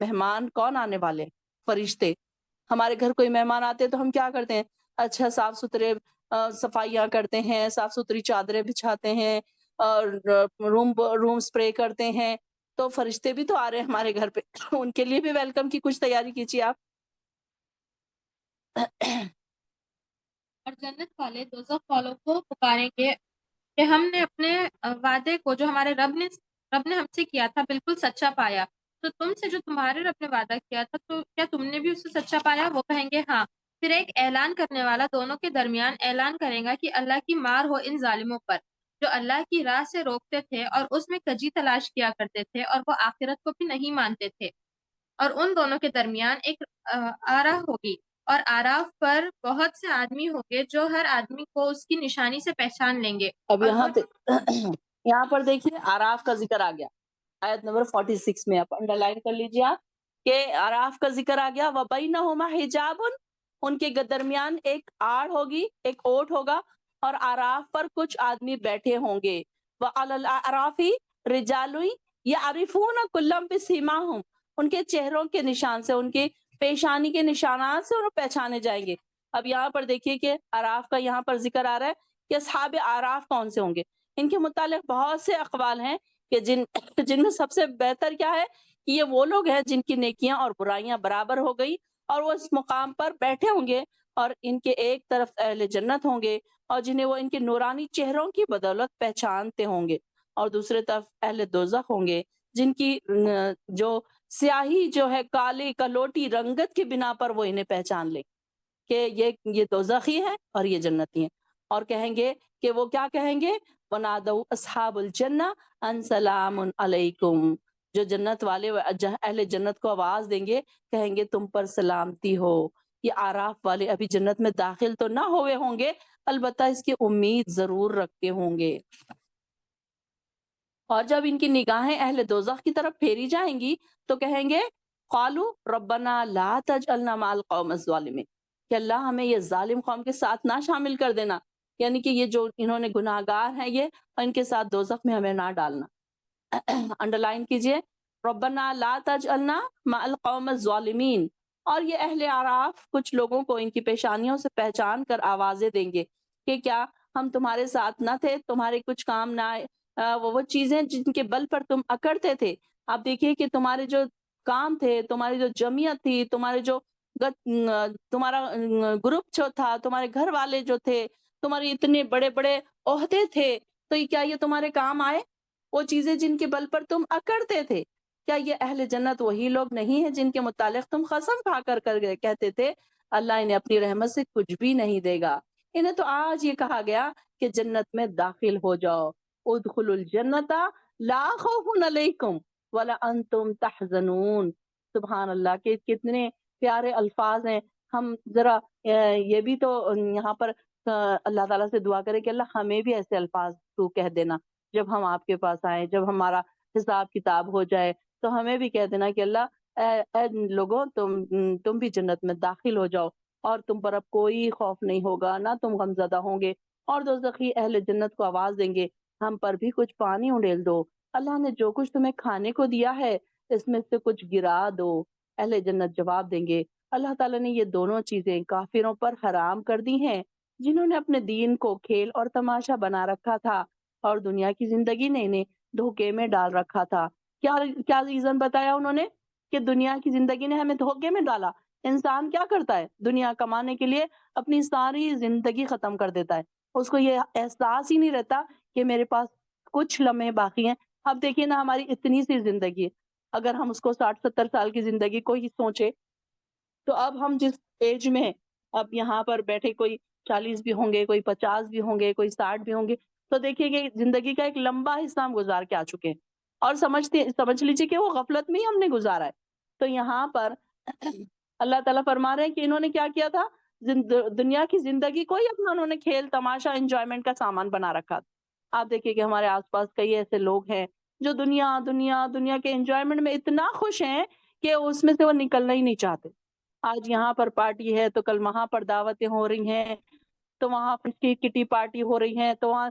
Speaker 1: مہمان کون آنے والے؟ فرشتے۔ ہمارے گھر کوئی مہمان آتے ہیں تو ہم کیا کرتے ہیں؟ اچھا صاف ستھرے صفائیاں کرتے ہیں، صاف ستھری چادریں بچھاتے ہیں اور روم اسپرے کرتے ہیں۔ تو فرشتے بھی تو آ رہے ہیں ہمارے گھر پہ، ان کے لیے بھی ویلکم کی کچھ تیاری کیجیے آپ۔
Speaker 2: اور جنت والے دوزخ والوں کو پکاریں گے کہ ہم نے اپنے وعدے کو جو ہمارے رب نے ہم سے کیا تھا بالکل سچا پایا۔ تو تم سے جو تمہارے رب نے وعدہ کیا تھا تو کیا تم نے بھی اسے سچا پایا؟ وہ کہیں گے ہاں۔ پھر ایک اعلان کرنے والا دونوں کے درمیان اعلان کرے گا کہ اللہ کی مار ہو ان ظالموں پر جو اللہ کی راہ سے روکتے تھے اور اس میں کجی تلاش کیا کرتے تھے اور وہ آخرت کو بھی نہیں مانتے تھے۔ اور ان دونوں کے درمیان ایک آرا ہوگی اور آراف پر بہت سے آدمی ہوں گے جو ہر آدمی کو اس کی نشانی سے پہچان لیں گے۔
Speaker 1: اب
Speaker 2: اور
Speaker 1: یہاں
Speaker 2: وہ
Speaker 1: یہاں پر دیکھیے آراف کا ذکر آ گیا، آیت نمبر 46 میں آپ انڈر لائن کر لیجیے آپ کہ آراف کا ذکر آ گیا۔ وَبَيْنَهُمَا حِجَابٌ، ان کے درمیان ایک آڑ ہوگی، ایک اوٹ ہوگا، اور آراف پر کچھ آدمی بیٹھے ہوں گے۔ وَعَلَى الْأَعْرَافِ رِجَالٌ يَعْرِفُونَ كُلًّا بِسِيمَاهُمْ، ان کے چہروں کے نشان سے، ان کے پیشانی کے نشانات سے انہیں پہچانے جائیں گے۔ اب یہاں پر دیکھیے کہ آراف کا یہاں پر ذکر آ رہا ہے کہ اصحاب آراف کون سے ہوں گے۔ ان کے متعلق بہت سے اقوال ہیں کہ جن میں سب سے بہتر کیا ہے کہ یہ وہ لوگ ہیں جن کی نیکیاں اور برائیاں برابر ہو گئی اور وہ اس مقام پر بیٹھے ہوں گے، اور ان کے ایک طرف اہل جنت ہوں گے اور جنہیں وہ ان کے نورانی چہروں کی بدولت پہچانتے ہوں گے، اور دوسرے طرف اہل دوزخ ہوں گے جن کی جو سیاہی جو ہے کالی کلوٹی رنگت کی بنا پر وہ انہیں پہچان لیں کہ یہ دوزخی ہے اور یہ جنتی ہیں، اور کہیں گے کہ وہ کیا کہیں گے؟ وَنَادَوْا أَصْحَابُ الْجَنَّةِ أَنْ سَلَامٌ عَلَيْكُمْ، جو جنت والے اہل جنت کو آواز دیں گے، کہیں گے تم پر سلامتی ہو۔ یہ آراف والے ابھی جنت میں داخل تو نہ ہوئے ہوں گے، البتہ اس کی امید ضرور رکھتے ہوں گے۔ اور جب ان کی نگاہیں اہل دوزخ کی طرف پھیری جائیں گی تو کہیں گے قالوا ربنا لا تجعلنا مع القوم الظالمین، کہ اللہ ہمیں یہ ظالم قوم کے ساتھ نہ شامل کر دینا، یعنی کہ یہ جو انہوں نے گناہ گار ہیں یہ، ان کے ساتھ دوزخ میں ہمیں نہ ڈالنا۔ انڈر لائن کیجئے ربنا لا تجعلنا مع القوم الظالمین۔ اور یہ اہل اعراف کچھ لوگوں کو ان کی پیشانیوں سے پہچان کر آوازیں دیں گے کہ کیا ہم تمہارے ساتھ نہ تھے، تمہارے کچھ کام نہ آئے، وہ چیزیں جن کے بل پر تم اکڑتے تھے۔ آپ دیکھیے کہ تمہارے جو کام تھے، تمہاری جو جمعیت تھی، تمہارے جو تمہارا گروپ جو تھا، تمہارے گھر والے جو تھے، تمہارے اتنے بڑے بڑے عہدے تھے، تو کیا یہ تمہارے کام آئے؟ وہ چیزیں جن کے بل پر تم اکڑتے تھے، کیا یہ اہل جنت وہی لوگ نہیں ہیں جن کے متعلق تم قسم کھا کر کہتے تھے اللہ انہیں اپنی رحمت سے کچھ بھی نہیں دے گا؟ انہیں تو آج یہ کہا گیا کہ جنت میں داخل ہو جاؤ، ادخلوا الجنت لا خوف علیکم ولا انتم تحزنون۔ سبحان اللہ، کہ کتنے پیارے الفاظ ہیں۔ ہم ذرا یہ بھی تو یہاں پر اللہ تعالیٰ سے دعا کرے کہ اللہ ہمیں بھی ایسے الفاظ تو کہہ دینا جب ہم آپ کے پاس آئیں، جب ہمارا حساب کتاب ہو جائے تو ہمیں بھی کہہ دینا کہ اللہ اے لوگوں تم بھی جنت میں داخل ہو جاؤ، اور تم پر اب کوئی خوف نہیں ہوگا، نہ تم غمزدہ ہوں گے۔ اور دوزخی اہل جنت کو آواز دیں گے ہم پر بھی کچھ پانی اڈیل دو، اللہ نے جو کچھ تمہیں کھانے کو دیا ہے اس میں سے کچھ گرا دو۔ اہل جنت جواب دیں گے اللہ تعالیٰ نے یہ دونوں چیزیں کافروں پر حرام کر دی ہیں جنہوں نے اپنے دین کو کھیل اور تماشا بنا رکھا تھا، اور دنیا کی زندگی نے انہیں دھوکے میں ڈال رکھا تھا۔ کیا ریزن بتایا انہوں نے کہ دنیا کی زندگی نے ہمیں دھوکے میں ڈالا؟ انسان کیا کرتا ہے؟ دنیا کمانے کے لیے اپنی ساری زندگی ختم کر دیتا ہے، اس کو یہ احساس ہی نہیں رہتا کہ میرے پاس کچھ لمحے باقی ہیں۔ اب دیکھیے نا، ہماری اتنی سی زندگی ہے، اگر ہم اس کو 60-70 سال کی زندگی کو ہی سوچے تو اب ہم جس ایج میں ہیں، اب یہاں پر بیٹھے کوئی 40 بھی ہوں گے، کوئی 50 بھی ہوں گے، کوئی 60 بھی ہوں گے، تو دیکھیے کہ زندگی کا ایک لمبا حصہ ہم گزار کے آ چکے ہیں، اور سمجھ لیجیے کہ وہ غفلت میں ہی ہم نے گزارا ہے۔ تو یہاں پر اللہ تعالیٰ فرما رہے ہیں کہ انہوں نے کیا کیا تھا؟ دنیا کی زندگی کو ہی اپنا انہوں نے کھیل تماشا انجوائمنٹ کا سامان بنا رکھا تھا۔ آپ دیکھیے کہ ہمارے آس پاس کئی ایسے لوگ ہیں جو دنیا دنیا دنیا کے انجوائمنٹ میں اتنا خوش ہیں کہ اس میں سے وہ نکلنا ہی نہیں چاہتے۔ آج یہاں پر پارٹی ہے تو کل وہاں پر دعوتیں ہو رہی ہیں، تو وہاں پر کٹی پارٹی ہو رہی ہیں، تو وہاں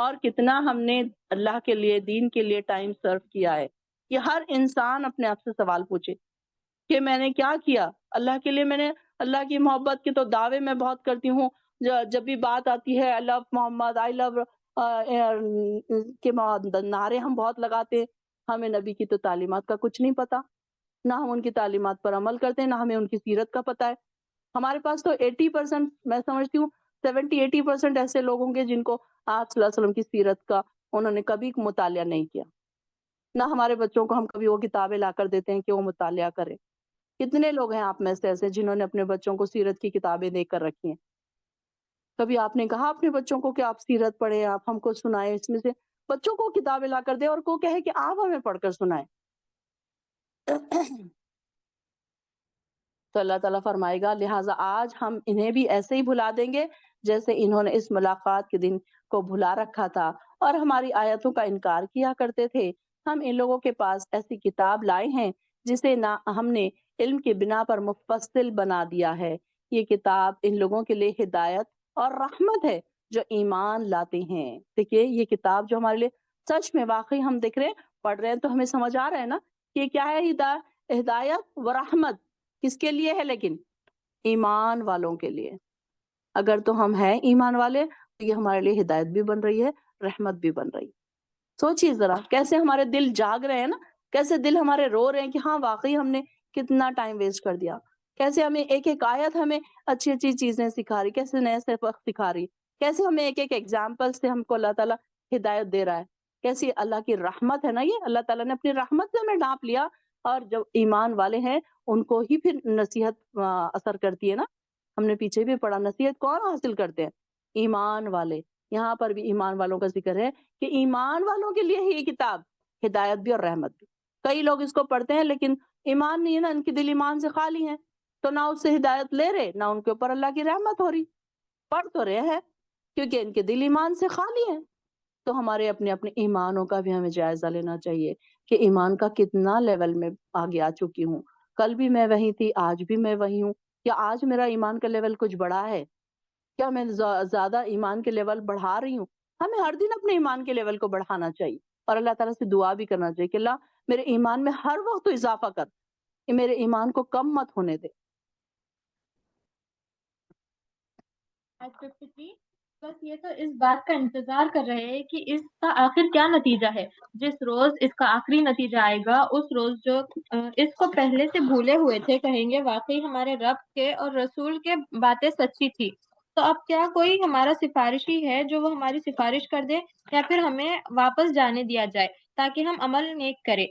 Speaker 1: اور کتنا ہم نے اللہ کے لیے، دین کے لیے ٹائم سرو کیا ہے. کہ ہر انسان اپنے آپ سے سوال پوچھے کہ میں نے کیا کیا اللہ کے لیے. میں نے اللہ کی محبت کے تو دعوے میں بہت کرتی ہوں. جب بھی بات آتی ہے آئی لو محمد، آئی لو کے نعرے ہم بہت لگاتے ہیں. ہمیں نبی کی تو تعلیمات کا کچھ نہیں پتا، نہ ہم ان کی تعلیمات پر عمل کرتے ہیں، نہ ہمیں ان کی سیرت کا پتہ ہے. ہمارے پاس تو 80%، میں سمجھتی ہوں 70-80% ایسے لوگ ہوں گے جن کو آپ صلی اللہ علیہ وسلم کی سیرت کا انہوں نے کبھی مطالعہ نہیں کیا. نہ ہمارے بچوں کو ہم کبھی وہ کتابیں لا کر دیتے ہیں کہ وہ مطالعہ کریں. کتنے لوگ ہیں آپ میں سے ایسے جنہوں نے اپنے بچوں کو سیرت کی کتابیں دے کر رکھی ہیں؟ کبھی آپ نے کہا اپنے بچوں کو کہ آپ سیرت پڑھیں، آپ ہم کو سنائیں؟ اس میں سے بچوں کو کتابیں لا کر دے اور کو کہے کہ آپ ہمیں پڑھ کر سنائیں. تو اللہ تعالیٰ فرمائے گا لہٰذا آج ہم انہیں بھی ایسے ہی بھلا دیں گے جیسے انہوں نے اس ملاقات کے دن کو بھلا رکھا تھا اور ہماری آیتوں کا انکار کیا کرتے تھے. ہم ان لوگوں کے پاس ایسی کتاب لائے ہیں جسے نہ ہم نے علم کی بنا پر مفصل بنا دیا ہے. یہ کتاب ان لوگوں کے لیے ہدایت اور رحمت ہے جو ایمان لاتے ہیں. دیکھیے یہ کتاب جو ہمارے لیے سچ میں واقعی ہم دیکھ رہے ہیں، پڑھ رہے ہیں تو ہمیں سمجھ آ رہا ہے نا کہ کیا ہے ہدایت و رحمت کس کے لیے ہے؟ لیکن ایمان والوں کے لیے. اگر تو ہم ہیں ایمان والے تو یہ ہمارے لیے ہدایت بھی بن رہی ہے، رحمت بھی بن رہی ہے. سوچیے ذرا کیسے ہمارے دل جاگ رہے ہیں نا، کیسے دل ہمارے رو رہے ہیں کہ ہاں واقعی ہم نے کتنا ٹائم ویسٹ کر دیا. کیسے ہمیں ایک ایک آیت ہمیں اچھی اچھی چیزیں سکھا رہی، کیسے نئے سبق سکھا رہی، کیسے ہمیں ایک ایک ایگزامپل سے ہم کو اللہ تعالیٰ ہدایت دے رہا ہے. کیسی اللہ کی رحمت ہے نا یہ. اللہ تعالیٰ نے اپنی رحمت سے ہمیں ڈھانپ لیا. اور جب ایمان والے ہیں ان کو ہی پھر نصیحت اثر کرتی ہے نا. ہم نے پیچھے بھی پڑھا نصیحت کون حاصل کرتے ہیں؟ ایمان والے. یہاں پر بھی ایمان والوں کا ذکر ہے کہ ایمان والوں کے لیے ہی یہ کتاب ہدایت بھی اور رحمت بھی. کئی لوگ اس کو پڑھتے ہیں لیکن ایمان نہیں ہے نا، ان کی دل ایمان سے خالی ہیں، تو نہ اس سے ہدایت لے رہے نہ ان کے اوپر اللہ کی رحمت ہو رہی. پڑھ تو رہے ہیں کیونکہ ان کے دل ایمان سے خالی ہیں. تو ہمارے اپنے اپنے ایمانوں کا بھی ہمیں جائزہ لینا چاہیے کہ ایمان کا کتنا لیول میں آگے آ چکی ہوں. کل بھی میں وہی تھی، آج بھی میں وہی ہوں. کیا آج میرا ایمان کا لیول کچھ بڑھا ہے؟ کیا میں زیادہ ایمان کے لیول بڑھا رہی ہوں؟ ہمیں ہر دن اپنے ایمان کے لیول کو بڑھانا چاہیے اور اللہ تعالیٰ سے دعا بھی کرنا چاہیے کہ اللہ میرے ایمان میں ہر وقت تو اضافہ کر، کہ میرے ایمان کو کم مت ہونے دے.
Speaker 2: بس یہ تو اس بات کا انتظار کر رہے ہیں کہ اس کا آخر کیا نتیجہ ہے. جس روز اس کا آخری نتیجہ آئے گا اس روز جو اس کو پہلے سے بھولے ہوئے تھے کہیں گے واقعی ہمارے رب کے اور رسول کے باتیں سچی تھی. تو اب کیا کوئی ہمارا سفارشی ہے جو وہ ہماری سفارش کر دے یا پھر ہمیں واپس جانے دیا جائے تاکہ ہم عمل نیک کریں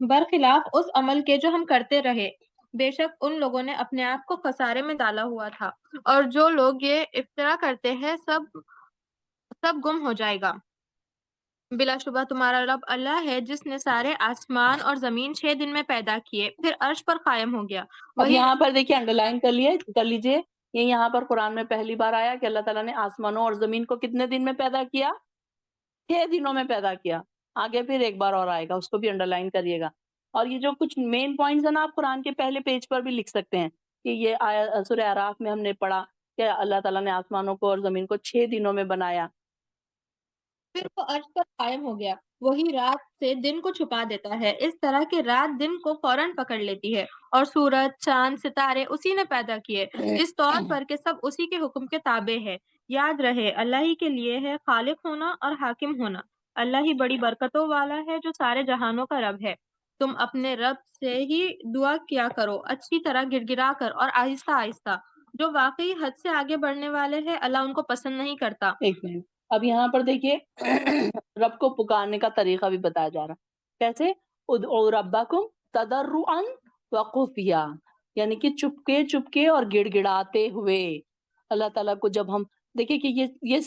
Speaker 2: برخلاف اس عمل کے جو ہم کرتے رہے. بے شک ان لوگوں نے اپنے آپ کو خسارے میں ڈالا ہوا تھا اور جو لوگ یہ افترا کرتے ہیں سب گم ہو جائے گا. بلا شبہ تمہارا رب اللہ ہے جس نے سارے آسمان اور زمین 6 دن میں پیدا کیے پھر عرش پر قائم ہو گیا.
Speaker 1: اب یہاں پر دیکھیے انڈر لائن کر لیجئے، یہ یہاں پر قرآن میں پہلی بار آیا کہ اللہ تعالیٰ نے آسمانوں اور زمین کو کتنے دن میں پیدا کیا؟ 6 دنوں میں پیدا کیا. آگے پھر ایک بار اور آئے گا، اس کو بھی انڈر لائن کریے گا. اور یہ جو کچھ مین پوائنٹس ہیں نا آپ قرآن کے پہلے پیج پر بھی لکھ سکتے ہیں کہ یہ سورہ اعراف میں ہم نے پڑھا کہ اللہ تعالیٰ نے آسمانوں کو اور زمین کو 6 دنوں میں بنایا.
Speaker 2: پھر وہ عرش پر قائم ہو گیا. وہی رات سے دن کو چھپا دیتا ہے اس طرح کہ رات دن کو فوراً پکڑ لیتی ہے اور سورج چاند ستارے اسی نے پیدا کیے اس طور پر کہ سب اسی کے حکم کے تابع ہے. یاد رہے اللہ ہی کے لیے ہے خالق ہونا اور حاکم ہونا. اللہ ہی بڑی برکتوں والا ہے جو سارے جہانوں کا رب ہے. تم اپنے رب سے ہی دعا کیا کرو اچھی طرح گڑ گڑا کر اور آہستہ آہستہ. جو واقعی حد سے آگے بڑھنے والے ہیں اللہ ان کو پسند نہیں کرتا.
Speaker 1: ایک منٹ، اب یہاں پر دیکھیے رب کو پکارنے کا طریقہ بھی بتایا جا رہا. کیسے؟ ادعوا ربکم تضرعا وخفیا، یعنی کہ چپکے اور گڑ گڑاتے ہوئے. اللہ تعالیٰ کو جب ہم دیکھیں کہ یہ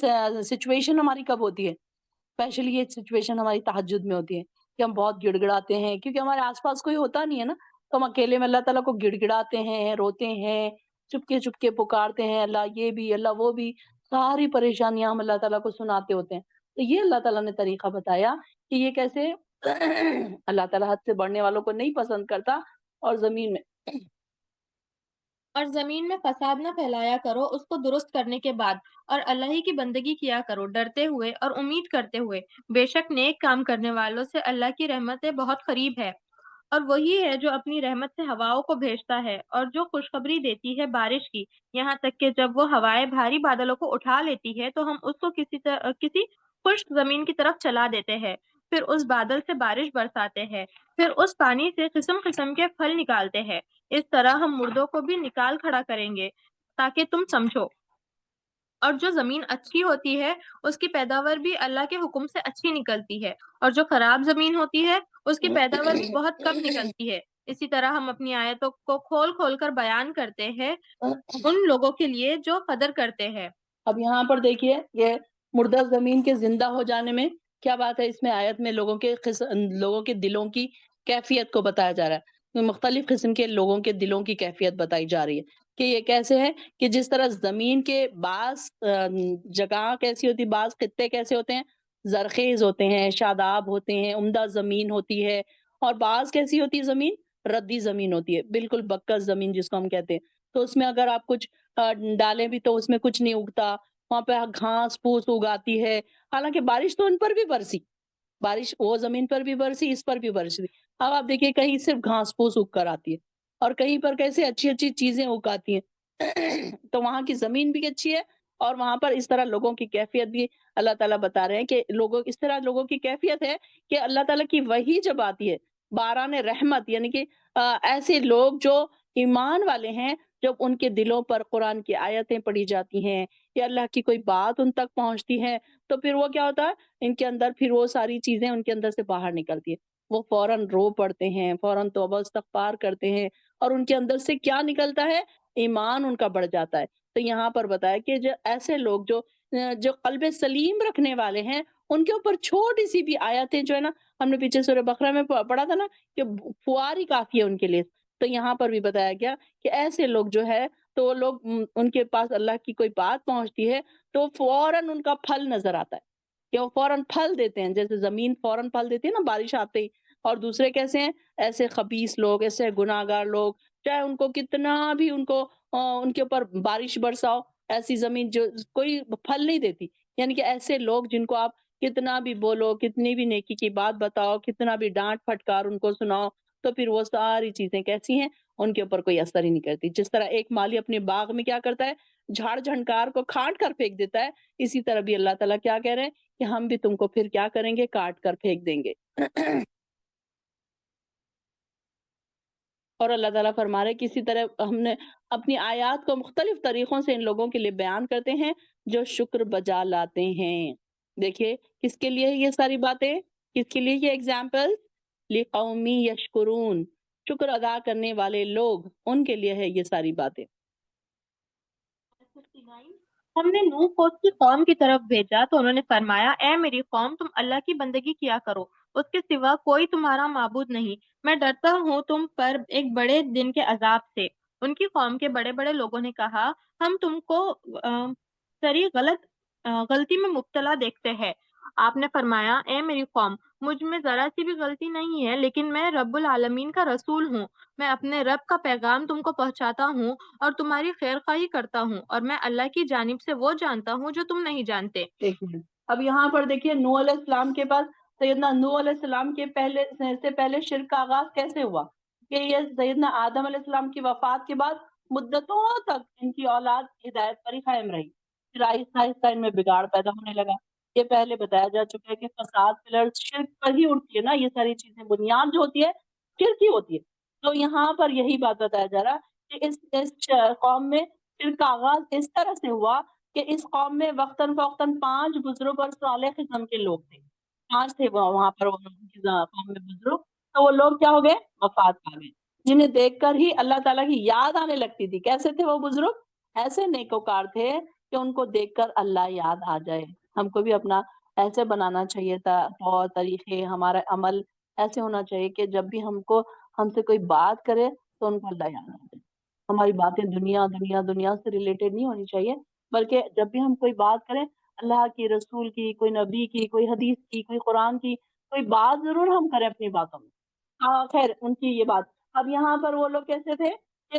Speaker 1: سچویشن ہماری کب ہوتی ہے؟ اسپیشلی یہ سچویشن ہماری تہجد میں ہوتی ہے کہ ہم بہت گڑ گڑاتے ہیں کیونکہ ہمارے آس پاس کوئی ہوتا نہیں ہے نا، تو ہم اکیلے میں اللہ تعالیٰ کو گڑ گڑاتے ہیں، روتے ہیں، چپکے پکارتے ہیں اللہ یہ بھی اللہ وہ بھی، ساری پریشانیاں ہم اللہ تعالیٰ کو سناتے ہوتے ہیں. تو یہ اللہ تعالیٰ نے طریقہ بتایا کہ یہ کیسے اللہ تعالیٰ حد سے بڑھنے والوں کو نہیں پسند کرتا اور زمین میں
Speaker 2: اور زمین میں فساد نہ پھیلایا کرو اس کو درست کرنے کے بعد، اور اللہ ہی کی بندگی کیا کرو ڈرتے ہوئے اور امید کرتے ہوئے۔ بے شک نیک کام کرنے والوں سے اللہ کی رحمت بہت قریب ہے، اور وہی ہے جو اپنی رحمت سے ہواؤں کو بھیجتا ہے اور جو خوشخبری دیتی ہے بارش کی، یہاں تک کہ جب وہ ہوائیں بھاری بادلوں کو اٹھا لیتی ہے تو ہم اس کو کسی خشک زمین کی طرف چلا دیتے ہیں، پھر اس بادل سے بارش برساتے ہیں، پھر اس پانی سے قسم قسم کے پھل نکالتے ہیں۔ اس طرح ہم مردوں کو بھی نکال کھڑا کریں گے تاکہ تم سمجھو۔ اور جو زمین اچھی ہوتی ہے اس کی پیداوار بھی اللہ کے حکم سے اچھی نکلتی ہے، اور جو خراب زمین ہوتی ہے اس کی پیداوار بھی بہت کم نکلتی ہے۔ اسی طرح ہم اپنی آیتوں کو کھول کھول کر بیان کرتے ہیں ان لوگوں کے لیے جو قدر کرتے ہیں۔
Speaker 1: اب یہاں پر دیکھیے یہ مردہ زمین کے زندہ ہو جانے میں کیا بات ہے، اس میں آیت میں لوگوں کے دلوں کی کیفیت کو بتایا جا رہا ہے، مختلف قسم کے لوگوں کے دلوں کی کیفیت بتائی جا رہی ہے کہ یہ کیسے ہے کہ جس طرح زمین کے بعض جگہ کیسی ہوتی، بعض خطے کیسے ہوتے ہیں، زرخیز ہوتے ہیں، شاداب ہوتے ہیں، عمدہ زمین ہوتی ہے، اور بعض کیسی ہوتی ہے زمین، ردی زمین ہوتی ہے، بالکل بکس زمین جس کو ہم کہتے ہیں، تو اس میں اگر آپ کچھ ڈالیں بھی تو اس میں کچھ نہیں اگتا، وہاں پہ گھاس پھوس اگاتی ہے، حالانکہ بارش تو ان پر بھی برسی، بارش وہ زمین پر بھی برسی، اس پر بھی برسی۔ اب آپ دیکھیے کہیں صرف گھاس پھوس اگ کر آتی ہے اور کہیں پر کیسے اچھی اچھی چیزیں اگاتی ہیں تو وہاں کی زمین بھی اچھی ہے، اور وہاں پر اس طرح لوگوں کی کیفیت بھی اللہ تعالیٰ بتا رہے ہیں کہ اس طرح لوگوں کی کیفیت ہے کہ اللہ تعالیٰ کی وحی جب آتی ہے، باران رحمت، یعنی کہ ایسے لوگ جو ایمان والے ہیں، جب ان کے دلوں پر قرآن کی آیتیں پڑھی جاتی ہیں یا اللہ کی کوئی بات ان تک پہنچتی ہے، تو پھر وہ کیا ہوتا ہے، ان کے اندر پھر وہ ساری چیزیں ان کے اندر سے باہر نکلتی ہے، وہ فوراً رو پڑتے ہیں، فوراً توبہ استغفار کرتے ہیں، اور ان کے اندر سے کیا نکلتا ہے، ایمان ان کا بڑھ جاتا ہے۔ تو یہاں پر بتایا کہ جو ایسے لوگ جو قلب سلیم رکھنے والے ہیں، ان کے اوپر چھوٹی سی بھی آیتیں جو ہے نا، ہم نے پیچھے سورہ بقرہ میں پڑھا تھا نا کہ فوار ہی کافی ہے ان کے لیے، تو یہاں پر بھی بتایا گیا کہ ایسے لوگ جو ہے تو وہ لوگ ان کے پاس اللہ کی کوئی بات پہنچتی ہے تو فوراً ان کا پھل نظر آتا ہے کہ وہ فوراً پھل دیتے ہیں، جیسے زمین فوراً پھل دیتی ہے نا بارش آتے ہی۔ اور دوسرے کیسے ہیں، ایسے خبیث لوگ، ایسے گناہ گار لوگ، چاہے ان کو کتنا بھی ان کے اوپر بارش برساؤ، ایسی زمین جو کوئی پھل نہیں دیتی، یعنی کہ ایسے لوگ جن کو آپ کتنا بھی بولو، کتنی بھی نیکی کی بات بتاؤ، کتنا بھی ڈانٹ پھٹکار ان کو سناؤ، تو پھر وہ ساری چیزیں کیسی ہیں، ان کے اوپر کوئی اثر ہی نہیں کرتی۔ جس طرح ایک مالی اپنے باغ میں کیا کرتا ہے، جھاڑ جھنکار کو کاٹ کر پھینک دیتا ہے، اسی طرح بھی اللہ تعالیٰ کیا کہہ رہے ہیں کہ ہم بھی تم کو پھر کیا کریں گے، کاٹ کر پھینک دیں گے اور اللہ تعالیٰ فرما رہے ہیں کہ اسی طرح ہم نے اپنی آیات کو مختلف طریقوں سے ان لوگوں کے لیے بیان کرتے ہیں جو شکر بجا لاتے ہیں۔ دیکھیے کس کے لیے ہے یہ ساری باتیں، کس کے لیے یہ ایگزامپل، لِقَوْمِ یشکرون، شکر ادا کرنے والے لوگ، ان کے لیے ہے یہ ساری باتیں۔
Speaker 2: ہم نے نوح کو اس کی قوم کی طرف بھیجا تو انہوں نے فرمایا، اے میری قوم، تم اللہ کی بندگی کیا کرو، اس کے سوا کوئی تمہارا معبود نہیں، میں ڈرتا ہوں تم پر ایک بڑے دن کے عذاب سے۔ ان کی قوم کے بڑے بڑے لوگوں نے کہا، ہم تم کو سری غلطی میں مبتلا دیکھتے ہیں۔ آپ نے فرمایا، اے میری قوم، مجھ میں ذرا سی بھی غلطی نہیں ہے، لیکن میں رب العالمین کا رسول ہوں، میں اپنے رب کا پیغام تم کو پہنچاتا ہوں اور تمہاری خیر خواہی کرتا ہوں، اور میں اللہ کی جانب سے وہ جانتا ہوں جو تم نہیں جانتے۔
Speaker 1: ایک منٹ، اب یہاں پر دیکھیے نوح علیہ السلام کے پاس، سیدنا نوح علیہ السلام کے پہلے شرک کا آغاز کیسے ہوا کہ یہ سیدنا آدم علیہ السلام کی وفات کے بعد مدتوں تک ان کی اولاد ہدایت پر ہی قائم رہی، پھر آہستہ آہستہ ان میں بگاڑ پیدا ہونے لگا۔ یہ پہلے بتایا جا چکا ہے کہ فساد پلر شرک پر ہی اٹھتی ہے نا، یہ ساری چیزیں بنیاد جو ہوتی ہے شرک ہی ہوتی ہے۔ تو یہاں پر یہی بات بتایا جا رہا کہ اس قوم میں شرک کا آغاز اس طرح سے ہوا کہ اس قوم میں وقتاً فوقتاً 5 بزرگ اور صالح قسم کے لوگ تھے، 5 تھے وہاں پر قوم میں بزرگ، تو وہ لوگ کیا ہو گئے، وفات پا گئے، جنہیں دیکھ کر ہی اللہ تعالیٰ کی یاد آنے لگتی تھی۔ کیسے تھے وہ بزرگ، ایسے نیکوکار تھے کہ ان کو دیکھ کر اللہ یاد آ جائے۔ ہم کو بھی اپنا ایسے بنانا چاہیے تھا، طور طریقے، ہمارا عمل ایسے ہونا چاہیے کہ جب بھی ہم سے کوئی بات کرے تو ان کو اللہ یاد آ جائے۔ ہماری باتیں دنیا سے ریلیٹڈ نہیں ہونی چاہیے، بلکہ جب بھی ہم کوئی بات کریں، اللہ کی، رسول کی، کوئی نبی کی، کوئی حدیث کی، کوئی قرآن کی، کوئی بات ضرور ہم کریں اپنی باتوں میں۔ خیر ان کی یہ بات، اب یہاں پر وہ لوگ کیسے تھے کہ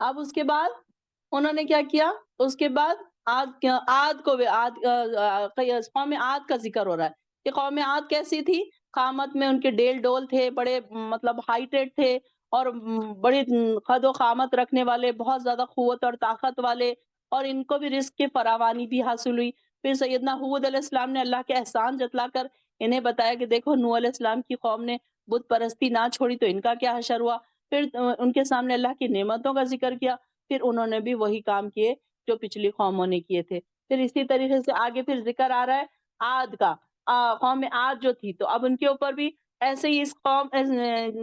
Speaker 1: اب اس کے بعد انہوں نے کیا کیا؟ اس کے بعد عاد کو بھی قوم عاد کا ذکر ہو رہا ہے کہ قوم عاد کیسی تھی؟ قامت میں ان کے ڈیل ڈول تھے، بڑے مطلب ہائٹڈ تھے اور بڑی قد و قامت رکھنے والے، بہت زیادہ قوت اور طاقت والے، اور ان کو بھی رزق کی فراوانی بھی حاصل ہوئی۔ پھر سیدنا ہود علیہ السلام نے اللہ کے احسان جتلا کر انہیں بتایا کہ دیکھو نوح علیہ السلام کی قوم نے بت پرستی نہ چھوڑی تو ان کا کیا حشر ہوا۔ پھر ان کے سامنے اللہ کی نعمتوں کا ذکر کیا، پھر انہوں نے بھی وہی کام کیے جو پچھلی قوموں نے کیے تھے۔ پھر اسی طریقے سے آگے پھر ذکر آ رہا ہے عاد کا، قوم عاد جو تھی تو اب ان کے اوپر بھی ایسے ہی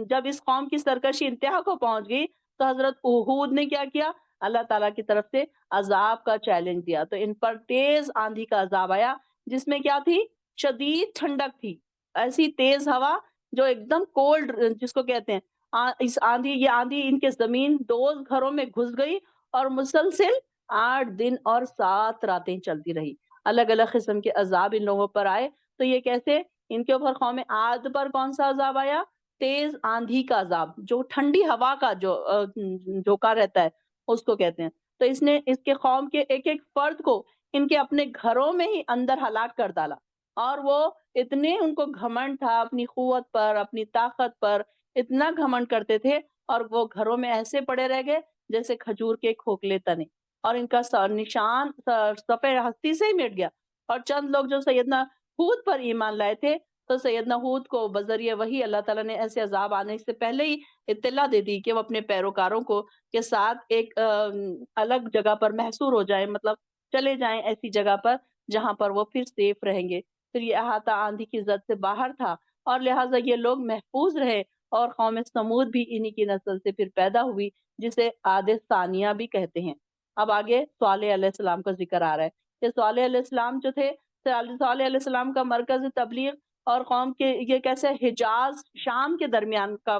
Speaker 1: جب اس قوم کی سرکشی انتہا کو پہنچ گئی تو حضرت ہود نے کیا کیا؟ اللہ تعالیٰ کی طرف سے عذاب کا چیلنج دیا، تو ان پر تیز آندھی کا عذاب آیا جس میں کیا تھی؟ شدید ٹھنڈک تھی، ایسی تیز ہوا جو ایک دم کولڈ جس کو کہتے ہیں، یہ آندھی ان کے زمین دوز گھروں میں گھس گئی اور مسلسل 8 دن اور 7 راتیں چلتی رہی۔ الگ الگ قسم کے عذاب ان لوگوں پر آئے، تو یہ کیسے؟ ان کے اوپر قوم عاد پر کون سا عذاب آیا؟ تیز آندھی کا عذاب، جو ٹھنڈی ہوا کا جو جھونکا رہتا ہے اس کو کہتے ہیں۔ تو اس کے قوم کے ایک ایک فرد کو ان کے اپنے گھروں میں ہی اندر ہلاک کر ڈالا، اور وہ اتنے ان کو گھمنڈ تھا اپنی قوت پر، اپنی طاقت پر، اتنا گھمنڈ کرتے تھے، اور وہ گھروں میں ایسے پڑے رہ گئے جیسے کھجور کے کھوکھلے تنے، اور ان کا نشان صفحہ ہستی سے ہی مٹ گیا۔ اور چند لوگ جو سیدنا ہود پر ایمان لائے تھے، تو سیدنا ہود کو بذریعہ وحی اللہ تعالیٰ نے ایسے عذاب آنے سے پہلے ہی اطلاع دے دی کہ وہ اپنے پیروکاروں کو کے ساتھ ایک الگ جگہ پر محصور ہو جائیں، مطلب چلے جائیں ایسی جگہ پر جہاں پر وہ پھر سیف رہیں گے۔ پھر یہ احاطہ آندھی کی زد سے باہر تھا، اور لہٰذا یہ لوگ محفوظ رہے، اور قوم سمود بھی انہی کی نسل سے پھر پیدا ہوئی جسے عاد ثانیہ بھی کہتے ہیں۔ اب آگے صالح علیہ السلام کا ذکر آ رہا ہے کہ صالح علیہ السلام جو تھے، صالح علیہ السلام کا مرکز تبلیغ اور قوم کے یہ کیسے حجاز شام کے درمیان کا